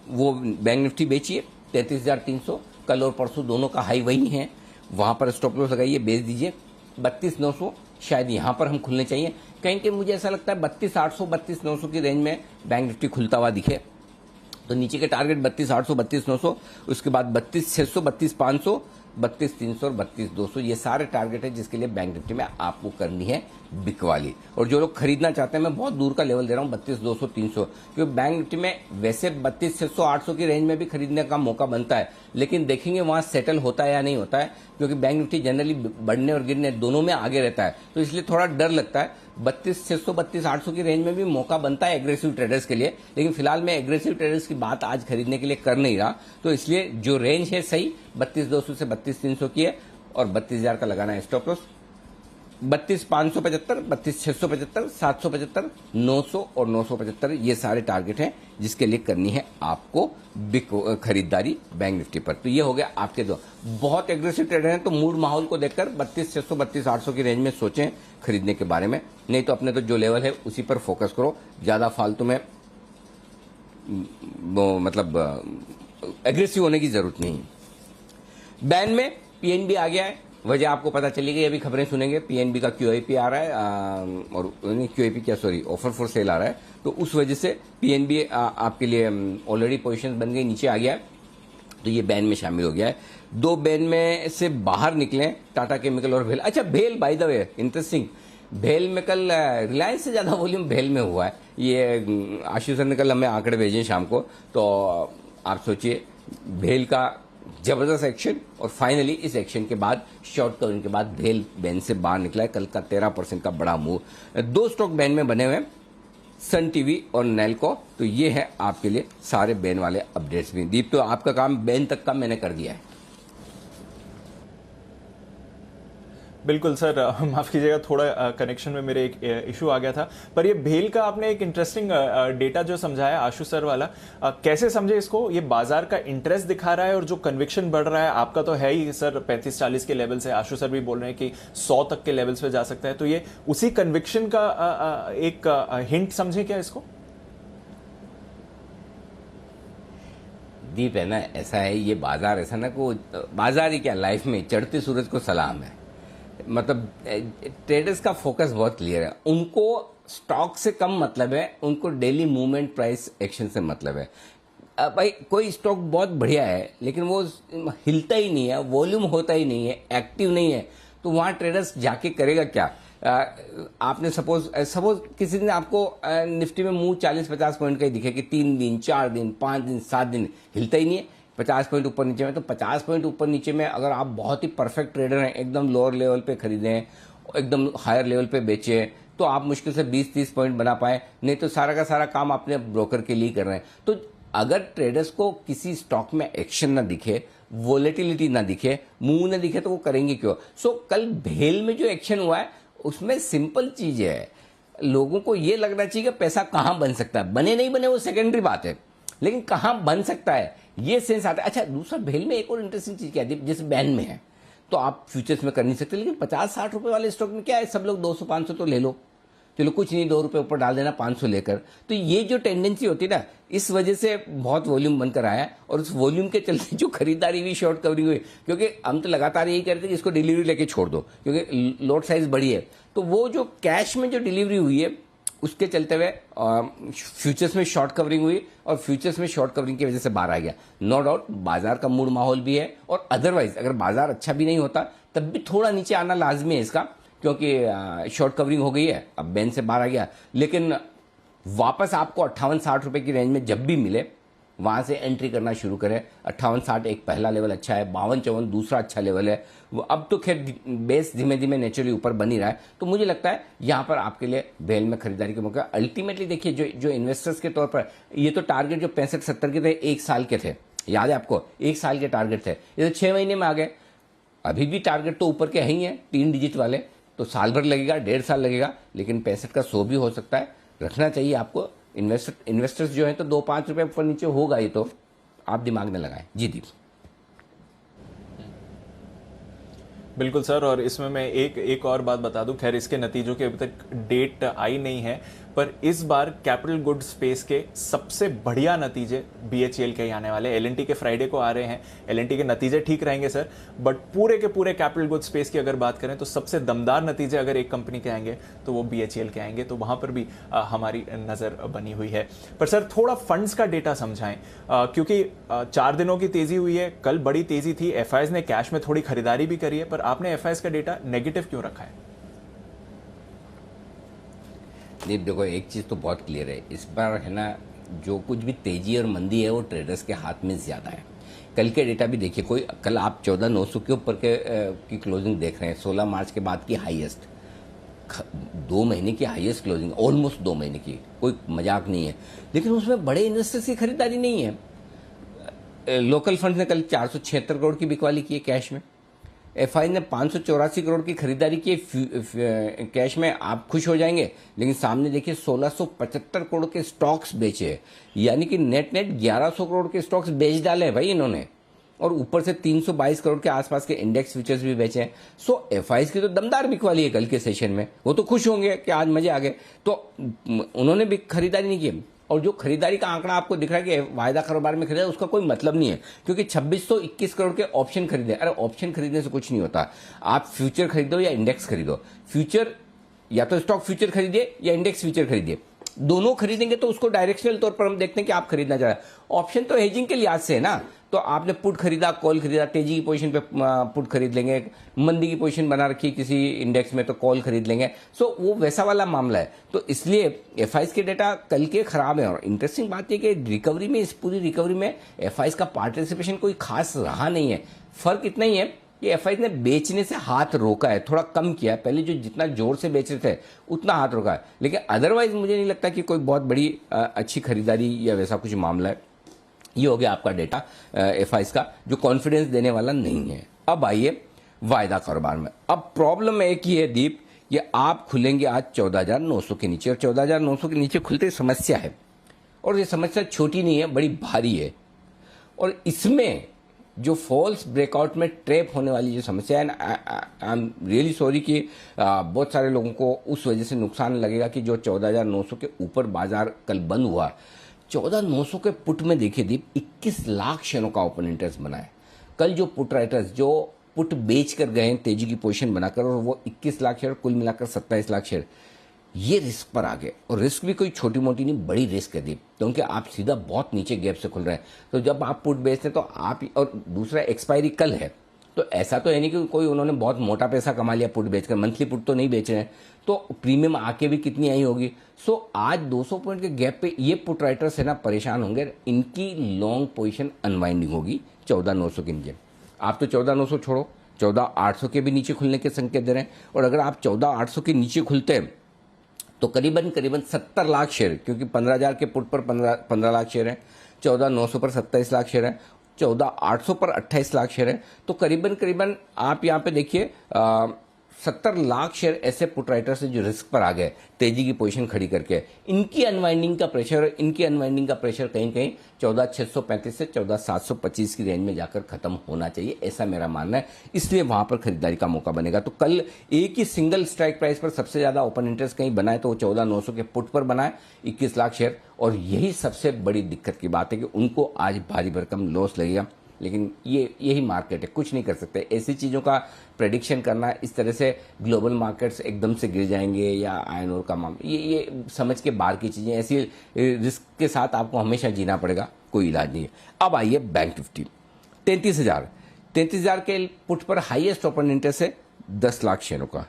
वो बैंक निफ्टी बेचिए 33,300, कल और परसों दोनों का हाई वही है, वहां पर स्टॉप लॉस लगाइए, बेच दीजिए। 32,900 शायद यहां पर हम खुलने चाहिए, कहीं कि मुझे ऐसा लगता है 32,800 32,900 की रेंज में बैंक निफ्टी खुलता हुआ दिखे। तो नीचे के टारगेट 32,800 32,900, उसके बाद 32,600 32,500 32,300 और 32,200 ये सारे टारगेट है जिसके लिए बैंक निफ्टी में आपको करनी है बिकवाली। और जो लोग खरीदना चाहते हैं मैं बहुत दूर का लेवल दे रहा हूं 32,200 300, क्योंकि बैंक निफ्टी में वैसे 32,600 800 की रेंज में भी खरीदने का मौका बनता है, लेकिन देखेंगे वहां सेटल होता है या नहीं होता है, क्योंकि बैंक निफ्टी जनरली बढ़ने और गिरने दोनों में आगे रहता है, तो इसलिए थोड़ा डर लगता है। 32,600 32,800 की रेंज में भी मौका बनता है एग्रेसिव ट्रेडर्स के लिए, लेकिन फिलहाल मैं एग्रेसिव ट्रेडर्स की बात आज खरीदने के लिए कर नहीं रहा। तो इसलिए जो रेंज है सही 32,200 से 32,300 की है, और 32,000 का लगाना है स्टॉप लॉस। 32,575, 32,675, 775, 900 और 975 ये सारे टारगेट हैं जिसके लिए करनी है आपको खरीदारी बैंक निफ्टी पर। तो ये हो गया आपके दो। बहुत एग्रेसिव ट्रेडर हैं तो मूड माहौल को देखकर 32,600 32,800 की रेंज में सोचें खरीदने के बारे में, नहीं तो अपने तो जो लेवल है उसी पर फोकस करो। ज्यादा फालतू में मतलब एग्रेसिव होने की जरूरत नहीं है। बैन में पीएनबी आ गया है, वजह आपको पता चली गई, अभी खबरें सुनेंगे। पीएनबी का क्यूआईपी आ रहा है और क्यूआईपी क्या सॉरी ऑफर फॉर सेल आ रहा है, तो उस वजह से पीएनबी आपके लिए ऑलरेडी पोजीशन बन गई, नीचे आ गया है, तो ये बैन में शामिल हो गया है। दो बैन में से बाहर निकले टाटा केमिकल और भेल। अच्छा भेल बाय द वे इंटरेस्टिंग, भेल में कल रिलायंस से ज्यादा वॉल्यूम भेल में हुआ है। ये आशीष सर ने कल हमें आंकड़े भेजे शाम को, तो आप सोचिए भेल का जबरदस्त एक्शन, और फाइनली इस एक्शन के बाद शॉर्ट कवरिंग के बाद भेल बैन से बाहर निकला है। कल का 13% का बड़ा मूव। दो स्टॉक बैन में बने हुए हैं, सन टीवी और नेल्को। तो ये है आपके लिए सारे बैन वाले अपडेट्स भी। दीप तो आपका काम बैन तक का मैंने कर दिया है। बिल्कुल सर, माफ कीजिएगा, थोड़ा कनेक्शन में मेरे एक इशू आ गया था। पर ये भेल का आपने एक इंटरेस्टिंग डेटा जो समझाया आशु सर वाला, कैसे समझे इसको? ये बाजार का इंटरेस्ट दिखा रहा है और जो कन्विक्शन बढ़ रहा है आपका तो है ही सर 35-40 के लेवल से, आशु सर भी बोल रहे हैं कि 100 तक के लेवल्स पे जा सकता है, तो ये उसी कन्विक्शन का एक हिंट समझे क्या इसको? दीप है ना, ऐसा है ये बाजार, ऐसा ना को बाजार ही क्या लाइफ में चढ़ते सूरज को सलाम है। मतलब ट्रेडर्स का फोकस बहुत क्लियर है, उनको स्टॉक से कम मतलब है, उनको डेली मूवमेंट प्राइस एक्शन से मतलब है। भाई कोई स्टॉक बहुत बढ़िया है लेकिन वो हिलता ही नहीं है, वॉल्यूम होता ही नहीं है, एक्टिव नहीं है, तो वहां ट्रेडर्स जाके करेगा क्या? आपने सपोज किसी दिन आपको निफ्टी में मुंह 40-50 पॉइंट का ही दिखे कि 3 दिन 4 दिन 5 दिन 7 दिन हिलता ही नहीं है 50 पॉइंट ऊपर नीचे में। तो 50 पॉइंट ऊपर नीचे में अगर आप बहुत ही परफेक्ट ट्रेडर हैं, एकदम लोअर लेवल पे खरीदें, एकदम हायर लेवल पे बेचें, तो आप मुश्किल से 20-30 पॉइंट बना पाए, नहीं तो सारा का सारा काम अपने ब्रोकर के लिए कर रहे हैं। तो अगर ट्रेडर्स को किसी स्टॉक में एक्शन ना दिखे, वोलेटिलिटी ना दिखे, मूव ना दिखे, तो वो करेंगे क्यों? सो कल भेल में जो एक्शन हुआ है उसमें सिंपल चीज है, लोगों को ये लगना चाहिए कि पैसा कहां बन सकता है, बने नहीं बने वो सेकेंडरी बात है, लेकिन कहां बन सकता है ये सेंस आता है। अच्छा, दूसरा भेल में एक और इंटरेस्टिंग चीज क्या है, जिस बैन में है तो आप फ्यूचर्स में कर नहीं सकते, लेकिन 50-60 रुपए वाले स्टॉक में क्या है, सब लोग 200-500 तो ले लो, चलो कुछ नहीं, 2 रुपए ऊपर डाल देना 500 लेकर। तो ये जो टेंडेंसी होती है ना, इस वजह से बहुत वॉल्यूम बनकर आया है, और उस वॉल्यूम के चलते जो खरीदारी हुई, शॉर्ट कवरिंग हुई, क्योंकि हम तो लगातार यही कहते थे कि इसको डिलीवरी लेके छोड़ दो क्योंकि लोड साइज बड़ी है। तो वो जो कैश में जो डिलीवरी हुई है उसके चलते हुए फ्यूचर्स में शॉर्ट कवरिंग हुई, और फ्यूचर्स में शॉर्ट कवरिंग की वजह से बाहर आ गया। नो डाउट बाजार का मूड माहौल भी है, और अदरवाइज अगर बाजार अच्छा भी नहीं होता तब भी थोड़ा नीचे आना लाजमी है इसका, क्योंकि शॉर्ट कवरिंग हो गई है, अब बैन से बाहर आ गया। लेकिन वापस आपको 58-60 रुपए की रेंज में जब भी मिले वहां से एंट्री करना शुरू करें। 58-60 एक पहला लेवल अच्छा है, 52-54 दूसरा अच्छा लेवल है। वो अब तो खैर बेस धीमे धीमे नेचुरली ऊपर बन ही रहा है, तो मुझे लगता है यहां पर आपके लिए भेल में खरीदारी के मौके। अल्टीमेटली देखिए, जो इन्वेस्टर्स के तौर पर ये तो टारगेट जो 65-70 के थे, 1 साल के थे, याद है आपको, 1 साल के टारगेट थे, ये तो 6 महीने में आ गए। अभी भी टारगेट तो ऊपर के हैं ही है, 3 डिजिट वाले, तो साल भर लगेगा, 1.5 साल लगेगा, लेकिन 65 का 100 भी हो सकता है। रखना चाहिए आपको। इन्वेस्टर्स जो है तो 2-5 रुपए ऊपर नीचे होगा, ये तो आप दिमाग में लगाएं। जी दीप। बिल्कुल सर, और इसमें मैं एक और बात बता दूं, खैर इसके नतीजों की अभी तक डेट आई नहीं है, पर इस बार कैपिटल गुड स्पेस के सबसे बढ़िया नतीजे बीएचईएल के ही आने वाले। एलएनटी के फ्राइडे को आ रहे हैं, एलएनटी के नतीजे ठीक रहेंगे सर, बट पूरे के पूरे कैपिटल गुड स्पेस की अगर बात करें तो सबसे दमदार नतीजे अगर एक कंपनी के आएंगे तो वो बीएचईएल के आएंगे, तो वहां पर भी हमारी नजर बनी हुई है। पर सर थोड़ा फंड्स का डेटा समझाएं, क्योंकि 4 दिनों की तेजी हुई है, कल बड़ी तेजी थी, एफआईज ने कैश में थोड़ी खरीदारी भी करी है, पर आपने एफआईज का डेटा नेगेटिव क्यों रखा है? नहीं देखो, एक चीज तो बहुत क्लियर है, इस बार है ना, जो कुछ भी तेजी और मंदी है वो ट्रेडर्स के हाथ में ज्यादा है। कल के डेटा भी देखिए, कोई कल आप 14,900 के ऊपर की क्लोजिंग देख रहे हैं, 16 मार्च के बाद की हाईएस्ट, 2 महीने की हाईएस्ट क्लोजिंग, ऑलमोस्ट 2 महीने की, कोई मजाक नहीं है। लेकिन उसमें बड़े इन्वेस्टर्स की खरीदारी नहीं है। लोकल फंड ने कल 476 करोड़ की बिकवाली की है कैश में, एफआई ने 584 करोड़ की खरीदारी की कैश में। आप खुश हो जाएंगे, लेकिन सामने देखिए 1675 करोड़ के स्टॉक्स बेचे, यानी कि नेट 1100 करोड़ के स्टॉक्स बेच डाले हैं भाई इन्होंने, और ऊपर से 322 करोड़ के आसपास के इंडेक्स फ्यूचर्स भी बेचे हैं। सो एफआईज की तो दमदार बिकवाली है कल के सेशन में, वो तो खुश होंगे कि आज मजे आ गए, तो उन्होंने भी खरीदारी नहीं की। और जो खरीदारी का आंकड़ा आपको दिख रहा है कि वायदा कारोबार में खरीदा, उसका कोई मतलब नहीं है, क्योंकि 2621 करोड़ के ऑप्शन खरीदे। अरे ऑप्शन खरीदने से कुछ नहीं होता, आप फ्यूचर खरीदो या इंडेक्स खरीदो। फ्यूचर या तो स्टॉक फ्यूचर खरीदिए या इंडेक्स फ्यूचर खरीदिए, दोनों खरीदेंगे तो उसको डायरेक्शनल तौर पर हम देखते हैं कि आप खरीदना चाह रहे हैं। ऑप्शन तो हेजिंग के लिहाज से है ना, तो आपने पुट खरीदा, कॉल खरीदा, तेजी की पोजीशन पे पुट खरीद लेंगे, मंदी की पोजीशन बना रखी किसी इंडेक्स में तो कॉल खरीद लेंगे। सो वो वैसा वाला मामला है, तो इसलिए एफआईज के डेटा कल के खराब है। और इंटरेस्टिंग बात यह कि रिकवरी में, इस पूरी रिकवरी में एफआईज का पार्टिसिपेशन कोई खास रहा नहीं है। फर्क इतना ही है कि एफआईज ने बेचने से हाथ रोका है, थोड़ा कम किया है, पहले जो जितना जोर से बेच रहे थे उतना हाथ रोका है, लेकिन अदरवाइज मुझे नहीं लगता कि कोई बहुत बड़ी अच्छी खरीदारी या वैसा कुछ मामला है। ये हो गया आपका डेटा एफआईज का, जो कॉन्फिडेंस देने वाला नहीं है। अब आइए वायदा कारोबार में। अब प्रॉब्लम एक ही है दीप, ये आप खुलेंगे आज 14,900 के नीचे, और 14,900 के नीचे खुलते समस्या है, और ये समस्या छोटी नहीं है, बड़ी भारी है। और इसमें जो फॉल्स ब्रेकआउट में ट्रैप होने वाली जो समस्या है, आई एम रियली सॉरी कि बहुत सारे लोगों को उस वजह से नुकसान लगेगा कि जो 14,900 के ऊपर बाजार कल बंद हुआ, 14,900 के पुट में देखिए दीप 21 लाख शेयरों का ओपन इंटरेस्ट बना है। कल जो पुट राइटर्स जो पुट बेच कर गए हैं तेजी की पोजीशन बनाकर, और वो 21 लाख शेयर, कुल मिलाकर 27 लाख शेयर, ये रिस्क पर आ गए। और रिस्क भी कोई छोटी मोटी नहीं, बड़ी रिस्क है दीप, क्योंकि आप सीधा बहुत नीचे गैप से खुल रहे हैं। तो जब आप पुट बेचते हैं तो आप, और दूसरा एक्सपायरी कल है, तो ऐसा तो है नहीं कि कोई उन्होंने बहुत मोटा पैसा कमा लिया पुट बेचकर, मंथली पुट तो नहीं बेच रहे हैं, तो प्रीमियम आके भी कितनी आई होगी। सो आज 200 पॉइंट के गैप पे ये पुट राइटर्स है ना परेशान होंगे, इनकी लॉन्ग पोजीशन अनवाइंडिंग होगी 14,900 के नीचे। आप तो 14,900 छोड़ो, 14,800 के भी नीचे खुलने के संकेत दे रहे हैं, और अगर आप 14,800 के नीचे खुलते हैं तो करीबन 70 लाख शेयर, क्योंकि 15,000 के पुट पर 15 लाख शेयर है, 14,900 पर 27 लाख शेयर है, 14,800 पर 28 लाख शेयर है, तो करीबन आप यहाँ पे देखिए 70 लाख शेयर ऐसे पुट राइटर्स है जो रिस्क पर आ गए तेजी की पोजीशन खड़ी करके। इनकी अनवाइंडिंग का प्रेशर कहीं कहीं 14,635 से 14,725 की रेंज में जाकर खत्म होना चाहिए, ऐसा मेरा मानना है। इसलिए वहां पर खरीदारी का मौका बनेगा। तो कल एक ही सिंगल स्ट्राइक प्राइस पर सबसे ज्यादा ओपन इंटरेस्ट कहीं बनाए तो वो 14,900 के पुट पर बनाए 21 लाख शेयर, और यही सबसे बड़ी दिक्कत की बात है कि उनको आज भारी भरकम लॉस लगेगा। लेकिन यही मार्केट है, कुछ नहीं कर सकते। ऐसी चीज़ों का प्रेडिक्शन करना, इस तरह से ग्लोबल मार्केट्स एकदम से गिर जाएंगे या आयरन ओर का मामला, ये समझ के बाहर की चीज़ें, ऐसी रिस्क के साथ आपको हमेशा जीना पड़ेगा, कोई इलाज नहीं है। अब आइए बैंक निफ्टी 33,000 के पुट पर हाईएस्ट ओपन इंटरेस्ट है 10 लाख शेयरों का,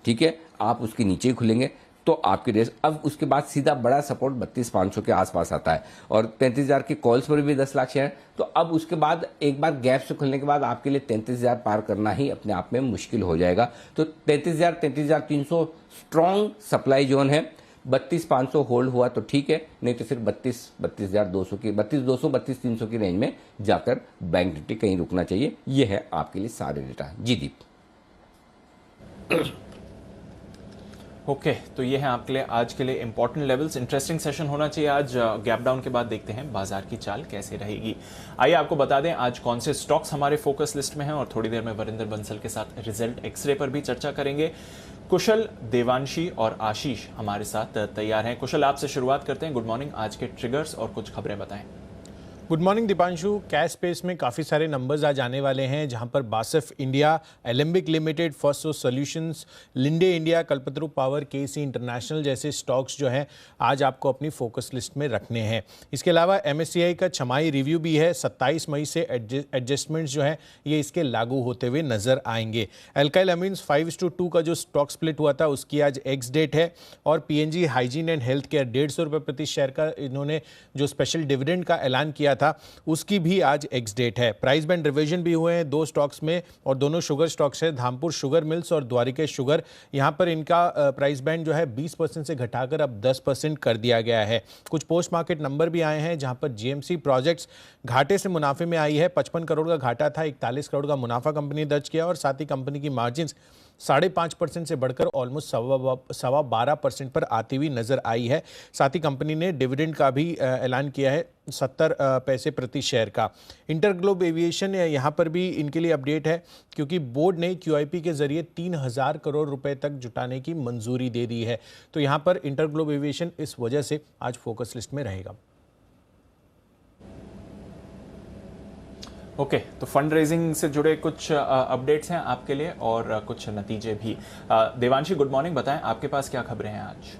ठीक है। आप उसके नीचे ही खुलेंगे तो आपकी रेस, अब उसके बाद सीधा बड़ा सपोर्ट 32,500 के आसपास आता है, और 33,000 के कॉल्स पर भी 10 लाख शेयर। तो अब उसके बाद एक बार गैप से खुलने के बाद आपके लिए 33,000 पार करना ही अपने आप में मुश्किल हो जाएगा। तो 33,000 33,300 स्ट्रॉन्ग सप्लाई जोन है। 32,500 होल्ड हुआ तो ठीक है, नहीं तो फिर 32,200 की 32,200 32,300 की रेंज में जाकर बैंक निफ्टी कहीं रुकना चाहिए। ये है आपके लिए सारे डेटा। जी दीप। ओके तो ये है आपके लिए आज के लिए इंपॉर्टेंट लेवल्स। इंटरेस्टिंग सेशन होना चाहिए आज। गैप डाउन के बाद देखते हैं बाजार की चाल कैसे रहेगी। आइए आपको बता दें आज कौन से स्टॉक्स हमारे फोकस लिस्ट में हैं, और थोड़ी देर में वरिंदर बंसल के साथ रिजल्ट एक्सरे पर भी चर्चा करेंगे। कुशल, देवांशी और आशीष हमारे साथ तैयार हैं। कुशल, आपसे शुरुआत करते हैं। गुड मॉर्निंग, आज के ट्रिगर्स और कुछ खबरें बताएं। Good morning Deepanshu. Cash space में काफ़ी सारे नंबर्स आज आने वाले हैं, जहां पर BASF India, Alembic Limited, First Solutions, Linde India, Kalpataru Power, KC International जैसे स्टॉक्स जो हैं आज आपको अपनी फोकस लिस्ट में रखने हैं। इसके अलावा एमएससीआई का छमाही रिव्यू भी है। 27 मई से एडजस्टमेंट्स जो हैं ये इसके लागू होते हुए नजर आएंगे। एल्काइल अमीन्स 5:2 का जो स्टॉक स्प्लिट हुआ था उसकी आज एक्स डेट है, और PNG hygiene and health care 150 रुपये प्रति शेयर का इन्होंने जो स्पेशल डिविडेंड का ऐलान किया था उसकी भी आज एक्स डेट है। प्राइस बैंड रिवीजन भी हुए हैं 2 स्टॉक्स में, और दोनों शुगर स्टॉक्स है, धामपुर शुगर मिल्स और द्वारिका शुगर। यहां पर इनका प्राइस बैंड जो है 20% से घटाकर अब 10% कर दिया गया है। कुछ पोस्ट मार्केट नंबर भी आए हैं, जहां पर जीएमसी प्रोजेक्ट्स घाटे से मुनाफे में आई है। 55 करोड़ का घाटा था, 41 करोड़ का मुनाफा कंपनी दर्ज किया, और साथ ही कंपनी की मार्जिन 5.5% से बढ़कर ऑलमोस्ट 12.25% पर आती हुई नजर आई है। साथ ही कंपनी ने डिविडेंड का भी ऐलान किया है 70 पैसे प्रति शेयर का। इंटरग्लोब एविएशन यहाँ पर भी इनके लिए अपडेट है, क्योंकि बोर्ड ने क्यूआईपी के जरिए 3,000 करोड़ रुपए तक जुटाने की मंजूरी दे दी है। तो यहाँ पर इंटरग्लोब एविएशन इस वजह से आज फोकस लिस्ट में रहेगा। ओके तो फंड रेजिंग से जुड़े कुछ अपडेट्स हैं आपके लिए, और कुछ नतीजे भी। देवांशी, गुड मॉर्निंग, बताएं आपके पास क्या खबरें हैं आज।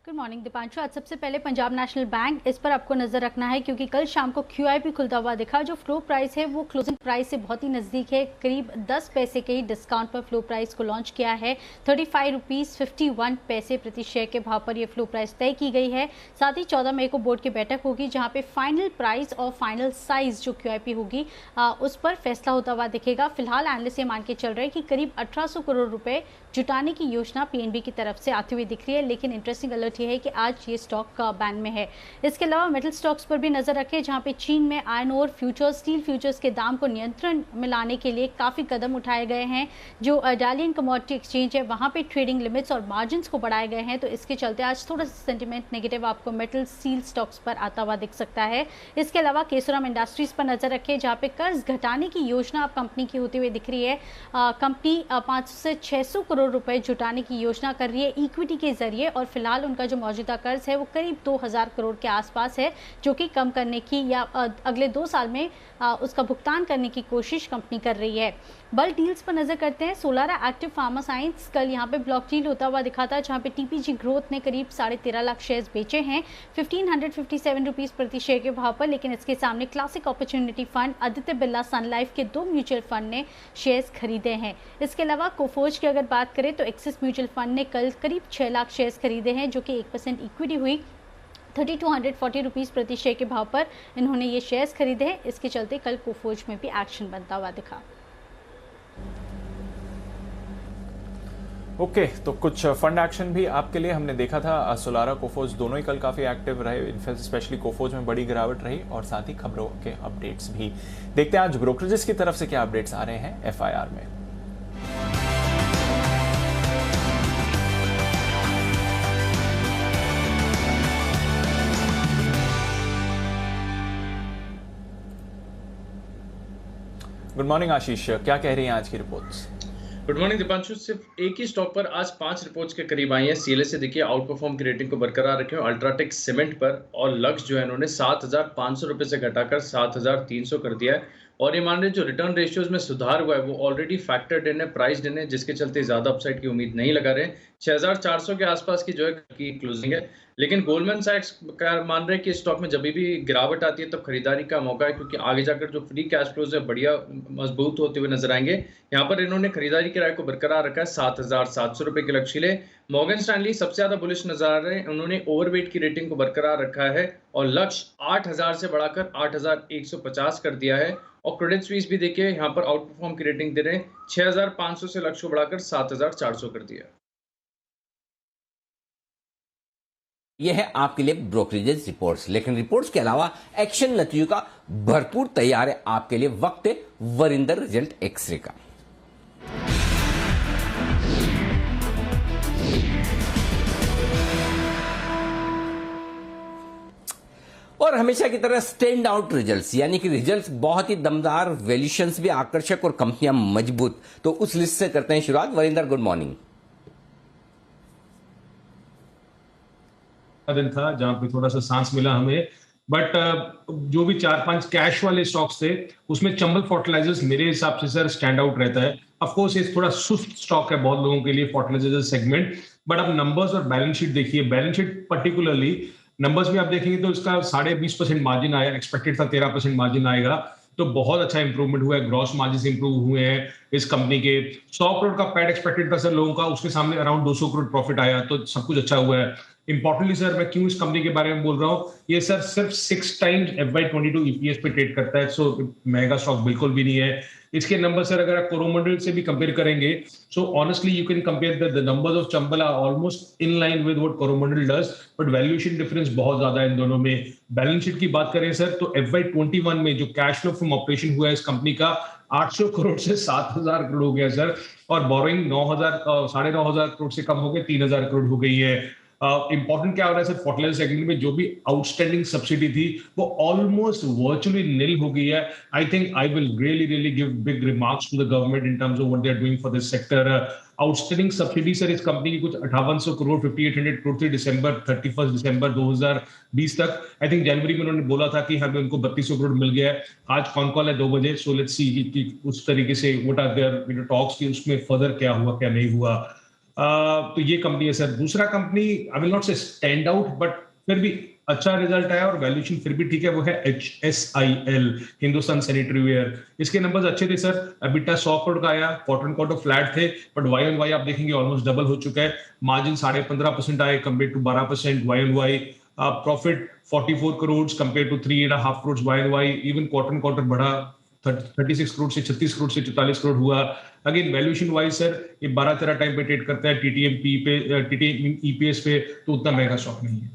Good morning Deepanshu. आज सबसे पहले पंजाब नेशनल बैंक, इस पर आपको नजर रखना है क्योंकि कल शाम को क्यूआईपी खुलता हुआ दिखा। जो फ्लो प्राइस है वो क्लोजिंग प्राइस से बहुत ही नजदीक है, करीब 10 पैसे के ही डिस्काउंट पर फ्लो प्राइस को लॉन्च किया है। 35 रुपीज 51 पैसे प्रति शेयर के भाव पर यह फ्लो प्राइस तय की गई है। साथ ही 14 मई को बोर्ड की बैठक होगी, जहां पे फाइनल प्राइस और फाइनल साइज जो क्यूआईपी होगी उस पर फैसला होता हुआ दिखेगा। फिलहाल एनालिस्ट ये मान के चल रहे हैं कि करीब 1800 करोड़ रुपए जुटाने की योजना पीएनबी की तरफ से आती हुई दिख रही है, लेकिन इंटरेस्टिंग अलर्ट ये है कि आज ये स्टॉक बैन में है। इसके अलावा मेटल स्टॉक्स पर भी नजर रखें, जहां पे चीन में iron ore futures, steel futures के दाम को नियंत्रण में लाने के लिए काफी कदम उठाए गए हैं। जो डालियन कमोडिटी एक्सचेंज है वहां पे ट्रेडिंग लिमिट्स और मार्जिन को बढ़ाए गए हैं, तो इसके चलते आज थोड़ा सा सेंटिमेंट नेगेटिव आपको मेटल स्टील स्टॉक्स पर आता हुआ दिख सकता है। इसके अलावा केसुराम इंडस्ट्रीज पर नजर रखें, जहां पे कर्ज घटाने की योजना अब कंपनी की होती हुई दिख रही है। कंपनी 500 से 600 करोड़ रुपए जुटाने की योजना कर रही है इक्विटी के जरिए, और फिलहाल उनका का जो मौजूदा कर्ज है वो करीब 2000 करोड़ के आसपास है, जो कि कम करने की या अगले 2 साल में उसका भुगतान करने की कोशिश कंपनी कर रही है। बल्क डील्स पर नजर करते हैं। सोलारा एक्टिव फार्मा साइंस कल यहाँ पे ब्लॉक डील होता हुआ दिखा था, जहाँ पे टीपीजी ग्रोथ ने करीब 13.5 लाख शेयर्स बेचे हैं 1557 रुपीज प्रति शेयर के भाव पर। लेकिन इसके सामने Classic Opportunity Fund, Aditya Birla Sun Life के 2 म्यूचुअल फंड ने शेयर्स खरीदे हैं। इसके अलावा कोफोज की अगर बात करें तो एक्सिस म्यूचुअल फंड ने कल करीब 6 लाख शेयर्स खरीदे हैं, जो कि 1% इक्विटी हुई 3240 रुपीज प्रति शेयर के भाव पर इन्होंने ये शेयर्स खरीदे हैं। इसके चलते कल कोफोज में भी एक्शन बनता हुआ दिखा। ओके तो कुछ फंड एक्शन भी आपके लिए हमने देखा था। सोलारा कोफोज दोनों ही कल काफी एक्टिव रहे, इनफैक्ट स्पेशली कोफोज में बड़ी गिरावट रही और साथ ही खबरों के अपडेट्स भी। देखते हैं आज ब्रोकरेजेस की तरफ से क्या अपडेट्स आ रहे हैं एफआईआर में। गुड मॉर्निंग आशीष, क्या कह रही हैं आज की रिपोर्ट्स? Good morning Deepanshu. सिर्फ एक ही स्टॉक पर आज 5 रिपोर्ट्स के करीब आई हैं। सीएलए से देखिए आउट परफॉर्म की रेटिंग को बरकरार रखे, अल्ट्राटेक सीमेंट पर और लक्ष्य जो है इन्होंने 7500 रुपये से घटाकर 7300 कर दिया है। और ये मान रहे जो रिटर्न रेशियोज में सुधार हुआ है वो ऑलरेडी फैक्टर्ड इन है, प्राइस्ड इन है, जिसके चलते ज्यादा अपसाइड की उम्मीद नहीं लगा रहे। 6400 के आसपास की जो है की क्लोजिंग है। लेकिन गोल्डमैन सैक्स मान रहे हैं कि स्टॉक में जब भी गिरावट आती है तब खरीदारी का मौका है, क्योंकि आगे जाकर जो फ्री कैश फ्लोज है बढ़िया मजबूत होते हुए नजर आएंगे। यहाँ पर इन्होंने खरीदारी की राय को बरकरार रखा है, 7700 रुपये के लक्ष्य ले। मॉर्गन स्टैनली सबसे ज्यादा बुलिश नजर आ रहे हैं, उन्होंने ओवरवेट की रेटिंग को बरकरार रखा है और लक्ष्य 8000 से बढ़ाकर 8150 कर दिया है। और क्रेडिट स्विस भी देखिए यहाँ पर आउट परफॉर्म की रेटिंग दे रहे हैं, 6500 से लक्ष्य बढ़ाकर 7400 कर दिया। यह है आपके लिए ब्रोकरेजेस रिपोर्ट्स। लेकिन रिपोर्ट्स के अलावा एक्शन नतीजों का भरपूर तैयार है आपके लिए। वक्त है वरिंदर रिजल्ट एक्सरे का। और हमेशा की तरह स्टैंड आउट रिजल्ट्स, यानी कि रिजल्ट्स बहुत ही दमदार, वैल्यूएशंस भी आकर्षक और कंपनियां मजबूत। तो उस लिस्ट से करते हैं शुरुआत। Varinder, good morning. दिन था जहां पे थोड़ा सा सांस मिला हमें, बट जो भी 4-5 कैश वाले स्टॉक्स थे उसमें चंबल फर्टिलाइजर्स मेरे हिसाब से सर स्टैंड आउट रहता है। ऑफ कोर्स ये थोड़ा सुस्त स्टॉक है बहुत लोगों के लिए फर्टिलाइजर सेगमेंट, बट अब नंबर्स और बैलेंस शीट देखिए। बैलेंस शीट पर्टिकुलरली नंबर्स में आप देखेंगे तो इसका 20.5% मार्जिन आया, एक्सपेक्टेड था 13% मार्जिन आएगा, तो बहुत अच्छा इंप्रूवमेंट हुआ है। ग्रॉस मार्जिन इंप्रूव हुए हैं इस कंपनी के। 100 करोड़ का पैड एक्सपेक्टेड था सर लोगों का, उसके सामने अराउंड 200 करोड़ प्रॉफिट आया, तो सब कुछ अच्छा हुआ है। इंपॉर्टेंटली सर मैं क्यों इस कंपनी के बारे में बोल रहा हूँ, ये सर सिर्फ 6 टाइम्स FY22 EPS पे ट्रेड करता है, सो महंगा स्टॉक बिल्कुल भी नहीं है। इसके नंबर सर अगर आप कोरोमंडल से भी कंपेयर करेंगे, so honestly you can compare the numbers of Chambal are almost in line with what Coromandel does, but valuation difference बहुत ज्यादा है इन दोनों में। बैलेंस शीट की बात करें सर तो FY21 में जो कैश फ्लो फ्रॉम ऑपरेशन हुआ है इस कंपनी का 800 करोड़ से 7000 करोड़ हो गया सर, और बोरोइंग 9,500 करोड़ से कम हो गए 3000 करोड़ हो गई है। इंपॉर्टेंट क्या हो रहा है सर, फर्टिलाइजर सेगमेंट में जो भी आउटस्टैंडिंग सब्सिडी थी वो ऑलमोस्ट वर्चुअली निल हो गई है। I think I will really give big remarks to the government in terms of what they are doing for this sector. Outstanding subsidy sir इस company की कुछ 5800 करोड़ 5800 करोड़ थी दिसंबर 31 दिसंबर 2020 तक। आई थिंक जनवरी में उन्होंने बोला था कि हमें उनको 3200 करोड़ मिल गया है। आज कॉन कॉल है 2 बजे, सो लेट्स सी कि उस तरीके से व्हाट आर देयर टॉक्स की उसमें फर्दर क्या हुआ क्या नहीं हुआ। तो ये कंपनी है सर। दूसरा कंपनी आई विल नॉट से स्टैंड आउट, बट फिर भी अच्छा रिजल्ट आया और वैल्यूएशन फिर भी ठीक है, वो है HSIL, हिंदुस्तान सैनिटरी वेयर। इसके नंबर्स अच्छे थे सर, EBITDA 100 करोड़ का आया, क्वार्टर फ्लैट थे, बट वाई ऑन वाई आप देखेंगे ऑलमोस्ट डबल हो चुका है। मार्जिन 15.5% आए compare to 12% Y on Y. Profit 44 crore compare to 3.5 crore Y on Y. Even quarter बढ़ा 36 करोड़ से 36 करोड़ से 44 करोड़ हुआ। अगेन वैल्यूएशन वाइज सर ये 12-13 टाइम पे ट्रेड करता है TTM EPS पे, तो उतना महंगा स्टॉक नहीं है।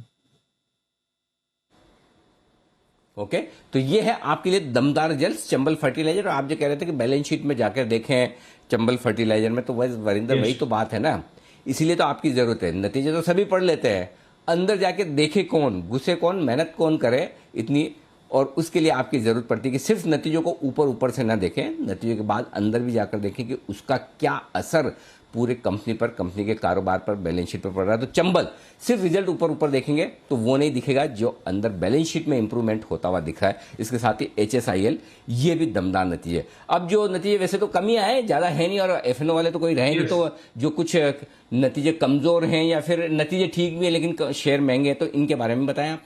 ओके, तो ये है आपके लिए दमदार रिजल्ट चंबल फर्टिलाइजर। और आप जो कह रहे थे कि बैलेंस शीट में जाकर देखें चंबल फर्टिलाइजर में, तो वरिंदर वही तो बात है ना, इसीलिए तो आपकी जरूरत है। नतीजे तो सभी पढ़ लेते हैं, अंदर जाके देखे कौन, घुसे कौन, मेहनत कौन करे इतनी, और उसके लिए आपकी जरूरत पड़ती है कि सिर्फ नतीजों को ऊपर से ना देखें, नतीजों के बाद अंदर भी जाकर देखें कि उसका क्या असर पूरे कंपनी पर, कंपनी के कारोबार पर, बैलेंस शीट पर पड़ रहा है। तो चंबल सिर्फ रिजल्ट ऊपर ऊपर देखेंगे तो वो नहीं दिखेगा जो अंदर बैलेंस शीट में इंप्रूवमेंट होता हुआ दिख रहा है। इसके साथ ही HSIL, ये भी दमदार नतीजे। अब जो नतीजे वैसे तो कम ही आए, ज्यादा है नहीं, और FNO वाले तो कोई रहे नहीं, तो जो कुछ नतीजे कमजोर हैं या फिर नतीजे ठीक भी है लेकिन शेयर महंगे हैं, तो इनके बारे में बताएं आप।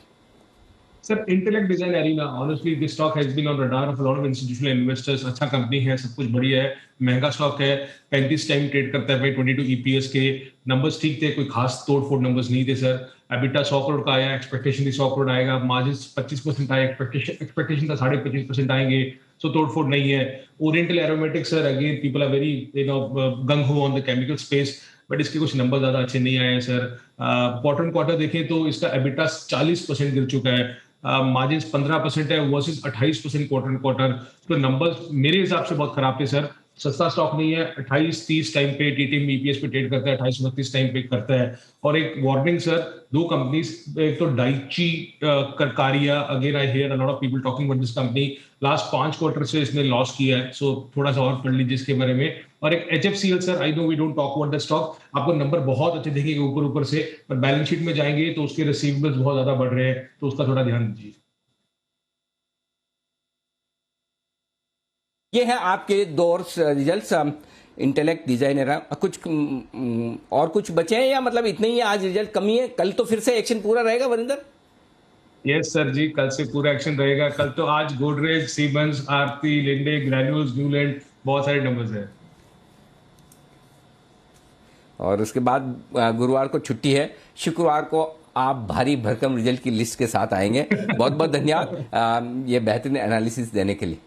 Sir, Intellect Design Arena, honestly this stock has been on radar of a lot of institutional investors. अच्छा कंपनी है, सब कुछ बढ़िया है, महंगा स्टॉक है, 35 टाइम ट्रेड करता है भाई 22 EPS के। नंबर्स ठीक थे, कोई खास तोड़फोड़ नंबर्स नहीं थे सर। एबिटा 100 करोड़ का आया, एक्सपेक्टेशन थी 100 करोड़ आएगा, मार्जिन 25% आया, एक्सपेक्टेशन था 25.5% आएंगे, सो तोड़फोड़ नहीं है। Oriental Aromatics sir, again people are very gung ho on the chemical space, but इसके कुछ नंबर ज्यादा अच्छे नहीं आए हैं सर। क्वार्टर देखें तो इसका एबिटा 40% गिर चुका है, मार्जिन 15% है वर्सेस 28% क्वार्टर। तो नंबर्स मेरे हिसाब से बहुत खराब थे सर। सस्ता स्टॉक नहीं है, 28-30 टाइम पे TTM EPS पे ट्रेड करता है, 28-29 टाइम पे करता है। और एक वार्निंग सर, दो कंपनीज, एक तो Daiichi Karkaria, again I hear a lot of people talking about this company, last 5 quarter से इसने लॉस किया है, सो थोड़ा सा और पढ़ लीजिए इसके बारे में। और एक HFCL sir, I know we don't talk about the stock, आपको नंबर बहुत अच्छे देखेंगे ऊपर से, पर बैलेंस शीट में जाएंगे तो उसके रिसीवेबल्स बहुत ज्यादा बढ़ रहे हैं, तो उसका थोड़ा ध्यान दीजिए। ये है आपके दो रिजल्ट्स, इंटेलेक्ट डिजाइनर। कुछ और कुछ बचे हैं या मतलब इतने ही आज रिजल्ट कमी है? कल तो फिर से एक्शन पूरा रहेगा वरिंदर? यस सर जी, कल से पूरा एक्शन रहेगा। कल तो आज गोदरेज, सीमेंस, आरती, लिंडे, ग्रैन्यूल्स, न्यूलैंड, बहुत सारे नंबर्स हैं। और उसके बाद गुरुवार को छुट्टी है, शुक्रवार को आप भारी भरकम रिजल्ट की लिस्ट के साथ आएंगे। बहुत बहुत धन्यवाद ये बेहतरीन एनालिसिस देने के लिए।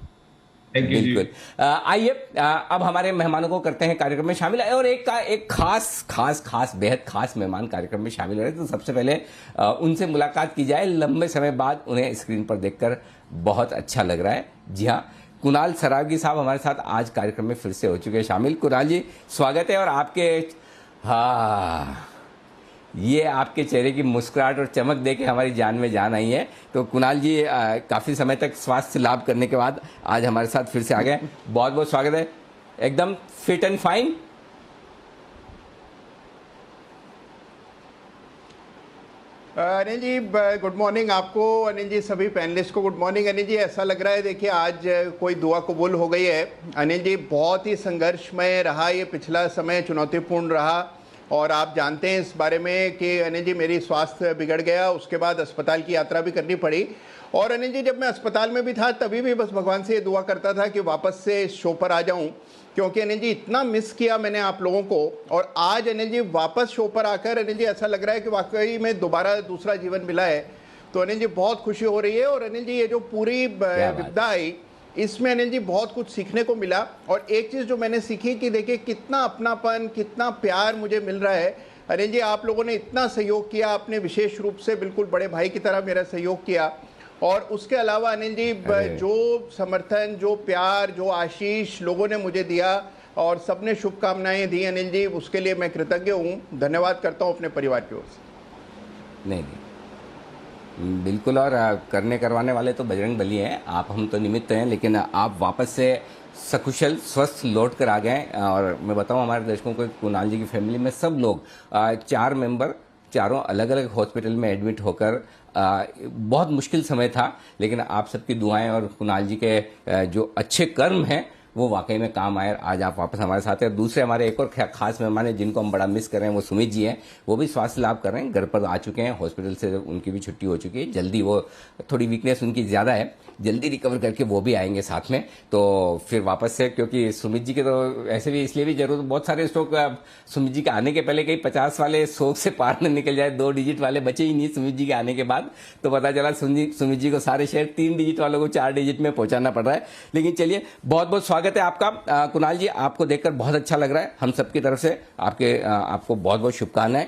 बिल्कुल। आइए अब हमारे मेहमानों को करते हैं कार्यक्रम में शामिल, और एक खास बेहद खास मेहमान कार्यक्रम में शामिल हो रहे हैं। तो सबसे पहले उनसे मुलाकात की जाए, लंबे समय बाद उन्हें स्क्रीन पर देखकर बहुत अच्छा लग रहा है। जी हाँ, कुणाल सरावगी साहब हमारे साथ आज कार्यक्रम में फिर से हो चुके हैं शामिल। कुणाल जी, स्वागत है। और आपके ये आपके चेहरे की मुस्कुराहट और चमक देके हमारी जान में जान आई है। तो कुणाल जी काफी समय तक स्वास्थ्य लाभ करने के बाद आज हमारे साथ फिर से आ गए, बहुत बहुत स्वागत है। एकदम fit and fine? Anil ji good morning आपको, अनिल जी सभी पैनलिस्ट को गुड मॉर्निंग। अनिल जी ऐसा लग रहा है, देखिए आज कोई दुआ कबूल हो गई है। अनिल जी बहुत ही संघर्षमय रहा ये पिछला समय, चुनौतीपूर्ण रहा, और आप जानते हैं इस बारे में कि अनिल जी मेरी स्वास्थ्य बिगड़ गया, उसके बाद अस्पताल की यात्रा भी करनी पड़ी। और अनिल जी जब मैं अस्पताल में भी था तभी भी बस भगवान से ये दुआ करता था कि वापस से इस शो पर आ जाऊं, क्योंकि अनिल जी इतना मिस किया मैंने आप लोगों को। और आज अनिल जी वापस शो पर आकर अनिल जी ऐसा लग रहा है कि वाकई में दोबारा दूसरा जीवन मिला है। तो अनिल जी बहुत खुशी हो रही है। और अनिल जी ये जो पूरी विपदा आई, इसमें अनिल जी बहुत कुछ सीखने को मिला। और एक चीज़ जो मैंने सीखी कि देखिए कितना अपनापन, कितना प्यार मुझे मिल रहा है। अनिल जी आप लोगों ने इतना सहयोग किया, आपने विशेष रूप से बिल्कुल बड़े भाई की तरह मेरा सहयोग किया। और उसके अलावा अनिल जी जो समर्थन, जो प्यार, जो आशीष लोगों ने मुझे दिया और सबने शुभकामनाएं दी अनिल जी, उसके लिए मैं कृतज्ञ हूँ। धन्यवाद करता हूँ अपने परिवार की ओर से। नहीं, बिल्कुल। और करने करवाने वाले तो बजरंग बली हैं, आप हम तो निमित्त हैं, लेकिन आप वापस से सकुशल स्वस्थ लौट कर आ गए। और मैं बताऊं हमारे दर्शकों को, कुणाल जी की फैमिली में सब लोग 4 मेंबर, चारों अलग अलग हॉस्पिटल में एडमिट होकर बहुत मुश्किल समय था, लेकिन आप सबकी दुआएं और कुणाल जी के जो अच्छे कर्म हैं वो वाकई में काम आए। आज आप वापस हमारे साथ हैं। दूसरे हमारे एक और खास मेहमान हैं जिनको हम बड़ा मिस कर रहे हैं, वो सुमित जी हैं। वो भी स्वास्थ्य लाभ कर रहे हैं, घर पर आ चुके हैं, हॉस्पिटल से उनकी भी छुट्टी हो चुकी है। जल्दी, वो थोड़ी वीकनेस उनकी ज़्यादा है, जल्दी रिकवर करके वो भी आएंगे साथ में। तो फिर वापस से, क्योंकि सुमित जी के तो ऐसे भी इसलिए भी जरूर, बहुत सारे स्टॉक सुमित जी के आने के पहले कहीं 50 वाले 100 से पार न निकल जाए, 2 डिजिट वाले बचे ही नहीं सुमित जी के आने के बाद। तो पता चला सुमित जी को सारे शेयर 3 डिजिट वालों को 4 डिजिट में पहुंचाना पड़ रहा है। लेकिन चलिए, बहुत बहुत स्वागत है आपका। कुणाल जी, आपको देखकर बहुत अच्छा लग रहा है, हम सबकी तरफ से आपको बहुत बहुत शुभकामनाएं।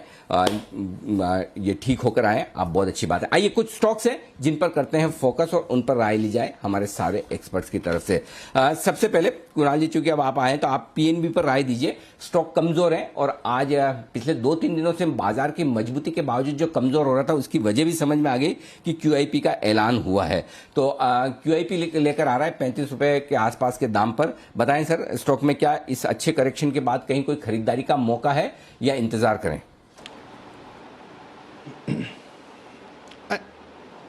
ये ठीक होकर आए, आप बहुत अच्छी बात है। आइए कुछ स्टॉक्स हैं जिन पर करते हैं फोकस और उन पर राय ली जाए हमारे सारे एक्सपर्ट्स की तरफ से। सबसे पहले कुणाल जी, चूंकि अब आप आए तो आप पीएनबी पर राय दीजिए। स्टॉक कमजोर है और आज पिछले 2-3 दिनों से बाजार की मजबूती के बावजूद जो कमजोर हो रहा था उसकी वजह भी समझ में आ गई कि QIP का ऐलान हुआ है। तो QIP लेकर आ रहा है 35 रुपए के आसपास के दाम पर। पर बताएं सर, स्टॉक में क्या इस अच्छे करेक्शन के बाद कहीं कोई खरीदारी का मौका है या इंतजार करें?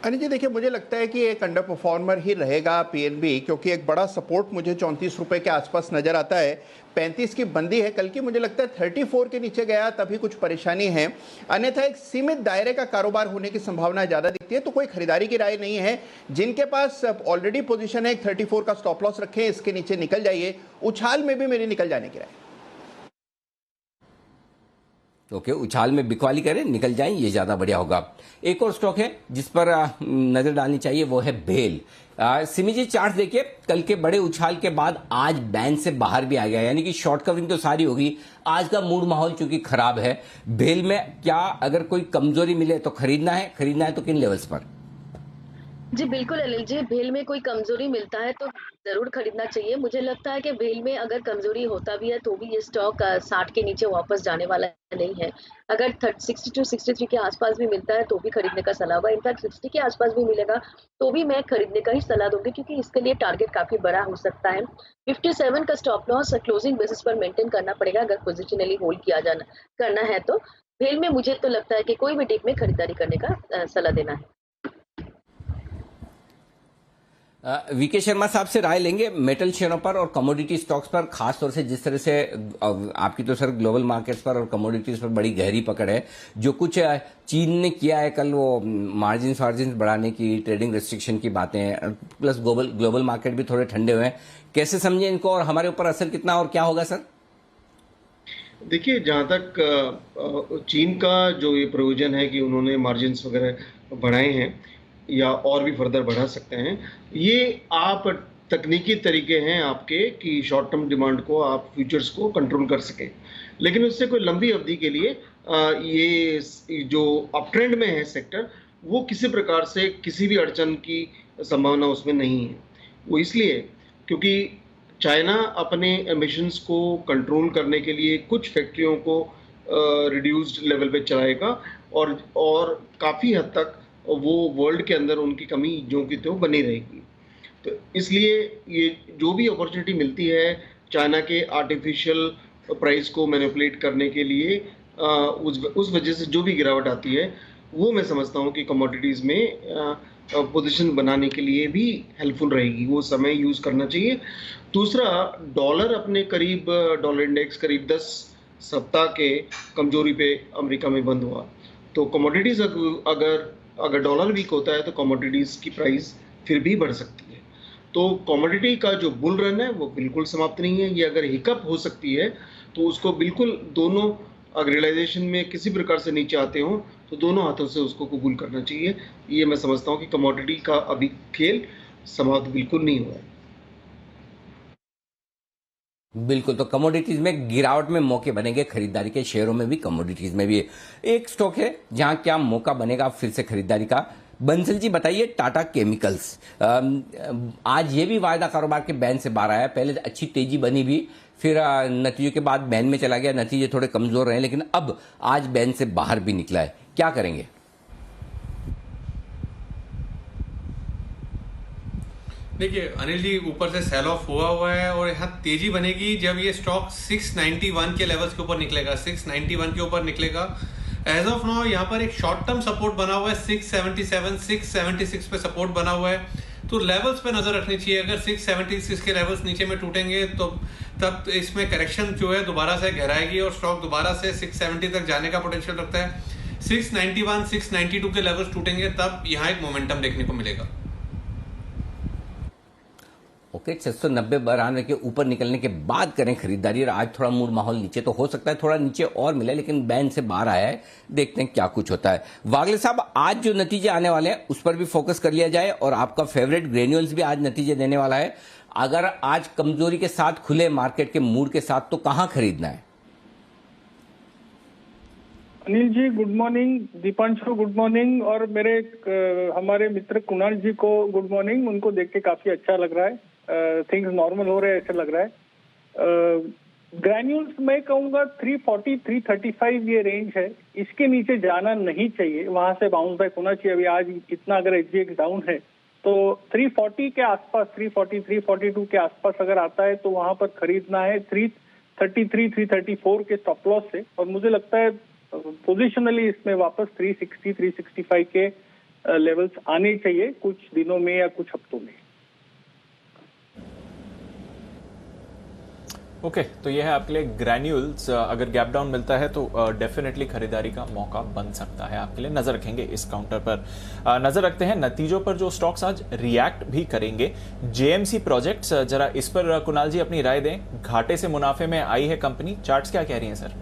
अनिल जी देखिए, मुझे लगता है कि एक अंडर परफॉर्मर ही रहेगा पीएनबी, क्योंकि एक बड़ा सपोर्ट मुझे 34 रुपए के आसपास नजर आता है। 35 की बंदी है कल की, मुझे लगता है 34 के नीचे गया तभी कुछ परेशानी है, अन्यथा एक सीमित दायरे का कारोबार होने की संभावना ज़्यादा दिखती है। तो कोई खरीदारी की राय नहीं है। जिनके पास ऑलरेडी पोजीशन है, एक 34 का स्टॉप लॉस रखें, इसके नीचे निकल जाइए। उछाल में भी मेरी निकल जाने की राय। ओके, उछाल में बिकवाली करें, निकल जाएं, ये ज्यादा बढ़िया होगा। एक और स्टॉक है जिस पर नजर डालनी चाहिए, वो है बेल। सिमी जी चार्ट देखिए, कल के बड़े उछाल के बाद आज बैंड से बाहर भी आ गया, यानी कि शॉर्ट कवरिंग तो सारी होगी। आज का मूड माहौल चूंकि खराब है, बेल में क्या अगर कोई कमजोरी मिले तो खरीदना है तो किन लेवल्स पर? जी बिल्कुल अनिल जी, भेल में कोई कमजोरी मिलता है तो जरूर खरीदना चाहिए। मुझे लगता है कि भेल में अगर कमजोरी होता भी है तो भी ये स्टॉक 60 के नीचे वापस जाने वाला नहीं है। अगर 62 63 के आसपास भी मिलता है तो भी खरीदने का सलाह होगा। इनफैक्ट 60 के आसपास भी मिलेगा तो भी मैं खरीदने का ही सलाह दूंगी, क्योंकि इसके लिए टारगेट काफी बड़ा हो सकता है। 57 का स्टॉप लॉस क्लोजिंग बेसिस पर मेंटेन करना पड़ेगा अगर पोजिशनली होल्ड करना है तो। भेल में मुझे तो लगता है कि कोई भी डिप में खरीदारी करने का सलाह देना है। वीके शर्मा साहब से राय लेंगे मेटल शेयरों पर और कमोडिटी स्टॉक्स पर, खास तौर से जिस तरह से आपकी तो सर ग्लोबल मार्केट्स पर और कमोडिटीज पर बड़ी गहरी पकड़ है। जो कुछ चीन ने किया है कल, वो मार्जिन बढ़ाने की, ट्रेडिंग रेस्ट्रिक्शन की बातें, प्लस ग्लोबल मार्केट भी थोड़े ठंडे हुए हैं। कैसे समझे इनको और हमारे ऊपर असर कितना और क्या होगा सर? देखिए, जहाँ तक चीन का जो ये प्रोविजन है कि उन्होंने मार्जिन्स वगैरह बढ़ाए हैं या और भी फर्दर बढ़ा सकते हैं, ये आप तकनीकी तरीके हैं आपके कि शॉर्ट टर्म डिमांड को, आप फ्यूचर्स को कंट्रोल कर सकें। लेकिन उससे कोई लंबी अवधि के लिए ये जो अप ट्रेंड में है सेक्टर, वो किसी प्रकार से किसी भी अड़चन की संभावना उसमें नहीं है। वो इसलिए क्योंकि चाइना अपने एमिशंस को कंट्रोल करने के लिए कुछ फैक्ट्रियों को रिड्यूस्ड लेवल पे चलाएगा और काफ़ी हद तक वो वर्ल्ड के अंदर उनकी कमी जो कि तो बनी रहेगी। तो इसलिए ये जो भी अपॉर्चुनिटी मिलती है चाइना के आर्टिफिशियल प्राइस को मैनिपुलेट करने के लिए, उस वजह से जो भी गिरावट आती है, वो मैं समझता हूँ कि कमोडिटीज़ में पोजीशन बनाने के लिए भी हेल्पफुल रहेगी। वो समय यूज़ करना चाहिए। दूसरा, डॉलर अपने करीब, डॉलर इंडेक्स करीब 10 सप्ताह के कमजोरी पे अमेरिका में बंद हुआ। तो कमोडिटीज़ अगर डॉलर वीक होता है तो कमोडिटीज़ की प्राइस फिर भी बढ़ सकती है। तो कमोडिटी का जो बुल रन है वो बिल्कुल समाप्त नहीं है। ये अगर हिकअप हो सकती है तो उसको बिल्कुल दोनों, अगर रियलाइजेशन में किसी प्रकार से नीचे आते हो तो दोनों हाथों से उसको कबूल करना चाहिए। ये मैं समझता हूँ कि कमोडिटी का अभी खेल समाप्त बिल्कुल नहीं हुआ है। बिल्कुल, तो कमोडिटीज में गिरावट में मौके बनेंगे, खरीदारी के शेयरों में भी, कमोडिटीज में भी। एक स्टॉक है जहां क्या मौका बनेगा फिर से खरीदारी का। बंसल जी बताइए, टाटा केमिकल्स। आज ये भी वायदा कारोबार के बैन से बाहर आया। पहले अच्छी तेजी बनी भी, फिर नतीजों के बाद बैन में चला गया, नतीजे थोड़े कमजोर रहे, लेकिन अब आज बैन से बाहर भी निकला है। क्या करेंगे? देखिए अनिल जी, ऊपर से सेल ऑफ हुआ है और यहाँ तेजी बनेगी जब ये स्टॉक 691 के लेवल्स के ऊपर निकलेगा, 691 के ऊपर निकलेगा। एज ऑफ नाउ यहाँ पर एक शॉर्ट टर्म सपोर्ट बना हुआ है 677, 676 पे सपोर्ट बना हुआ है, तो लेवल्स पे नजर रखनी चाहिए। अगर 676 के लेवल्स नीचे में टूटेंगे तो तब इसमें करेक्शन जो है दोबारा से गहराएगी और स्टॉक दोबारा से 670 तक जाने का पोटेंशियल रखता है। 691, 692 के लेवल्स टूटेंगे तब यहाँ एक मोमेंटम देखने को मिलेगा। ओके, 690 के ऊपर निकलने के बाद करें खरीदारी। और आज थोड़ा मूड माहौल नीचे तो हो सकता है, थोड़ा नीचे और मिले, लेकिन बैन से बाहर आया है। देखते हैं क्या कुछ होता है। वागले साहब, आज जो नतीजे आने वाले हैं उस पर भी फोकस कर लिया जाए, और आपका फेवरेट ग्रेन्यूल्स भी आज नतीजे देने वाला है। अगर आज कमजोरी के साथ खुले मार्केट के मूड के साथ, तो कहां खरीदना है? Anil ji good morning, Deepanshu good morning, और मेरे हमारे मित्र कुणाल जी को गुड मॉर्निंग। उनको देख के काफी अच्छा लग रहा है, थिंग्स नॉर्मल हो रहे हैं ऐसा लग रहा है। ग्रैन्यूल्स मैं कहूँगा 340, 335 ये रेंज है, इसके नीचे जाना नहीं चाहिए, वहां से बाउंस बैक होना चाहिए। अभी आज इतना अगर एचजीएक्स डाउन है तो 340 के आसपास, 340 342 के आसपास अगर आता है तो वहां पर खरीदना है 333 334 के स्टॉप लॉस से। और मुझे लगता है पोजिशनली इसमें वापस 360 365 के लेवल्स आने चाहिए कुछ दिनों में या कुछ हफ्तों में। ओके, तो यह है आपके लिए ग्रैन्यूल्स। अगर गैप डाउन मिलता है तो डेफिनेटली खरीदारी का मौका बन सकता है आपके लिए। नजर रखेंगे इस काउंटर पर। नजर रखते हैं नतीजों पर जो स्टॉक्स आज रिएक्ट भी करेंगे। जेएमसी प्रोजेक्ट्स, जरा इस पर कुणाल जी अपनी राय दें। घाटे से मुनाफे में आई है कंपनी, चार्ट्स क्या कह रही हैं सर?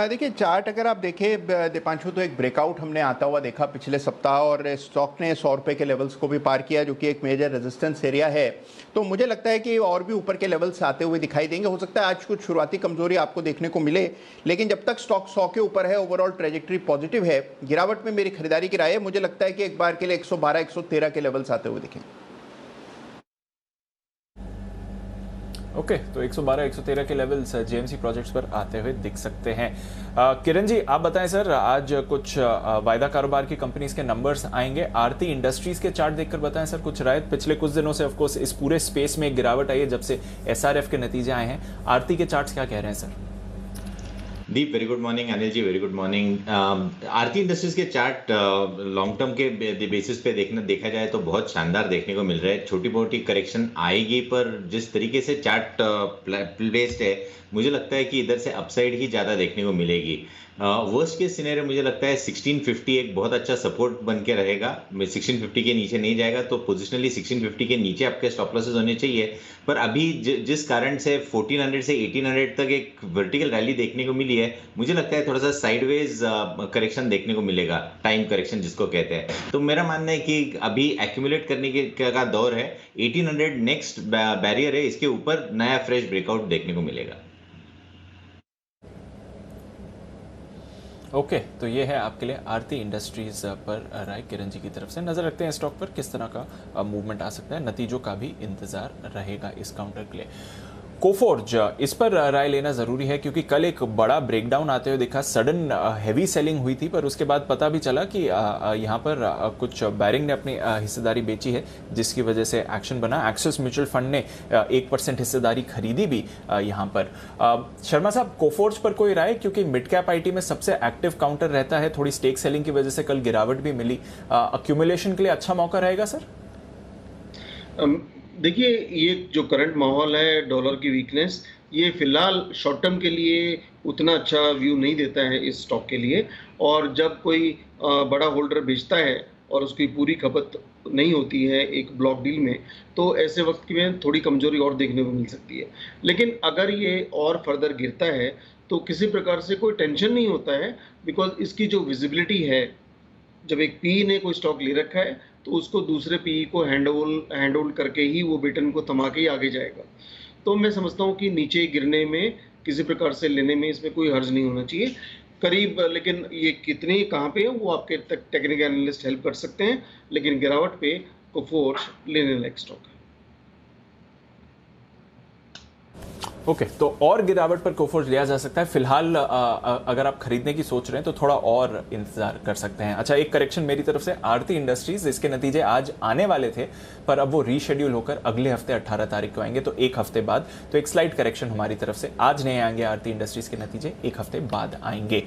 देखिए चार्ट अगर आप देखें दीपांशु, तो एक ब्रेकआउट हमने आता हुआ देखा पिछले सप्ताह और स्टॉक ने 100 रुपये के लेवल्स को भी पार किया, जो कि एक मेजर रेजिस्टेंस एरिया है। तो मुझे लगता है कि और भी ऊपर के लेवल्स आते हुए दिखाई देंगे। हो सकता है आज कुछ शुरुआती कमजोरी आपको देखने को मिले, लेकिन जब तक स्टॉक 100 के ऊपर है, ओवरऑल ट्रेजेक्टरी पॉजिटिव है। गिरावट में मेरी खरीदारी की राय है। मुझे लगता है कि एक बार के लिए 112 113 के लेवल्स आते हुए दिखेंगे। ओके, तो 112 113 के लेवल्स जेएमसी प्रोजेक्ट्स पर आते हुए दिख सकते हैं। किरण जी आप बताएं सर, आज कुछ वायदा कारोबार की कंपनीज के नंबर्स आएंगे। आरती इंडस्ट्रीज के चार्ट देखकर बताएं सर कुछ राय। पिछले कुछ दिनों से ऑफकोर्स इस पूरे स्पेस में एक गिरावट आई है जब से एसआरएफ के नतीजे आए हैं। आरती के चार्ट्स क्या कह रहे हैं सर? दीप, very good morning. Anil ji, very good morning. आरती इंडस्ट्रीज के चार्ट लॉन्ग टर्म के बेसिस पे देखा जाए तो बहुत शानदार देखने को मिल रहा है। छोटी मोटी करेक्शन आएगी, पर जिस तरीके से चार्ट प्लेस्ड है, मुझे लगता है कि इधर से अपसाइड ही ज़्यादा देखने को मिलेगी। वर्स्ट केस सिनेरियो मुझे लगता है 1650 एक बहुत अच्छा सपोर्ट बन के रहेगा। 1650 के नीचे नहीं जाएगा तो पोजिशनली 1650 के नीचे आपके स्टॉप लॉसेस होने चाहिए। पर अभी जिस कारण से 1400 से 1800 तक एक वर्टिकल रैली देखने को मिली है, मुझे लगता है थोड़ा सा साइडवेज करेक्शन देखने को मिलेगा, टाइम करेक्शन जिसको कहते हैं। तो मेरा मानना है कि अभी एक्यूमुलेट करने का दौर है। 1800 नेक्स्ट बैरियर है, इसके ऊपर नया फ्रेश ब्रेकआउट देखने को मिलेगा। ओके, तो ये है आपके लिए आरती इंडस्ट्रीज पर राय किरण जी की तरफ से। नजर रखते हैं स्टॉक पर किस तरह का मूवमेंट आ सकता है। नतीजों का भी इंतजार रहेगा इस काउंटर के लिए। कोफोर्ज, इस पर राय लेना जरूरी है क्योंकि कल एक बड़ा ब्रेकडाउन आते हुए दिखा। सडन हैवी सेलिंग हुई थी, पर उसके बाद पता भी चला कि यहाँ पर कुछ बैरिंग ने अपनी हिस्सेदारी बेची है, जिसकी वजह से एक्शन बना। एक्सिस म्यूचुअल फंड ने 1% हिस्सेदारी खरीदी भी यहाँ पर। शर्मा साहब, कोफोर्ज पर कोई राय? क्योंकि मिड कैप आईटी में सबसे एक्टिव काउंटर रहता है। थोड़ी स्टेक सेलिंग की वजह से कल गिरावट भी मिली। अक्यूमुलेशन के लिए अच्छा मौका रहेगा सर? देखिए, ये जो करंट माहौल है, डॉलर की वीकनेस, ये फिलहाल शॉर्ट टर्म के लिए उतना अच्छा व्यू नहीं देता है इस स्टॉक के लिए। और जब कोई बड़ा होल्डर बेचता है और उसकी पूरी खपत नहीं होती है एक ब्लॉक डील में, तो ऐसे वक्त में थोड़ी कमजोरी और देखने को मिल सकती है। लेकिन अगर ये और फर्दर गिरता है तो किसी प्रकार से कोई टेंशन नहीं होता है, बिकॉज इसकी जो विजिबिलिटी है, जब एक पी ने कोई स्टॉक ले रखा है तो उसको दूसरे पी को हैंड होल्ड करके ही वो बेटन को थमा के ही आगे जाएगा। तो मैं समझता हूँ कि नीचे गिरने में किसी प्रकार से लेने में इसमें कोई हर्ज नहीं होना चाहिए करीब। लेकिन ये कितने कहाँ पे है वो आपके टेक्निकल एनालिस्ट हेल्प कर सकते हैं, लेकिन गिरावट पे कोफोर्ज लेने लायक स्टॉक है। ओके, तो और गिरावट पर कोफोर्ज लिया जा सकता है। फिलहाल अगर आप खरीदने की सोच रहे हैं तो थोड़ा और इंतजार कर सकते हैं। अच्छा, एक करेक्शन मेरी तरफ से। आरती इंडस्ट्रीज, इसके नतीजे आज आने वाले थे, पर अब वो रीशेड्यूल होकर अगले हफ्ते 18 तारीख को आएंगे, तो एक हफ्ते बाद। तो एक स्लाइड करेक्शन हमारी तरफ से। आज नहीं आएंगे आरती इंडस्ट्रीज के नतीजे, एक हफ्ते बाद आएंगे।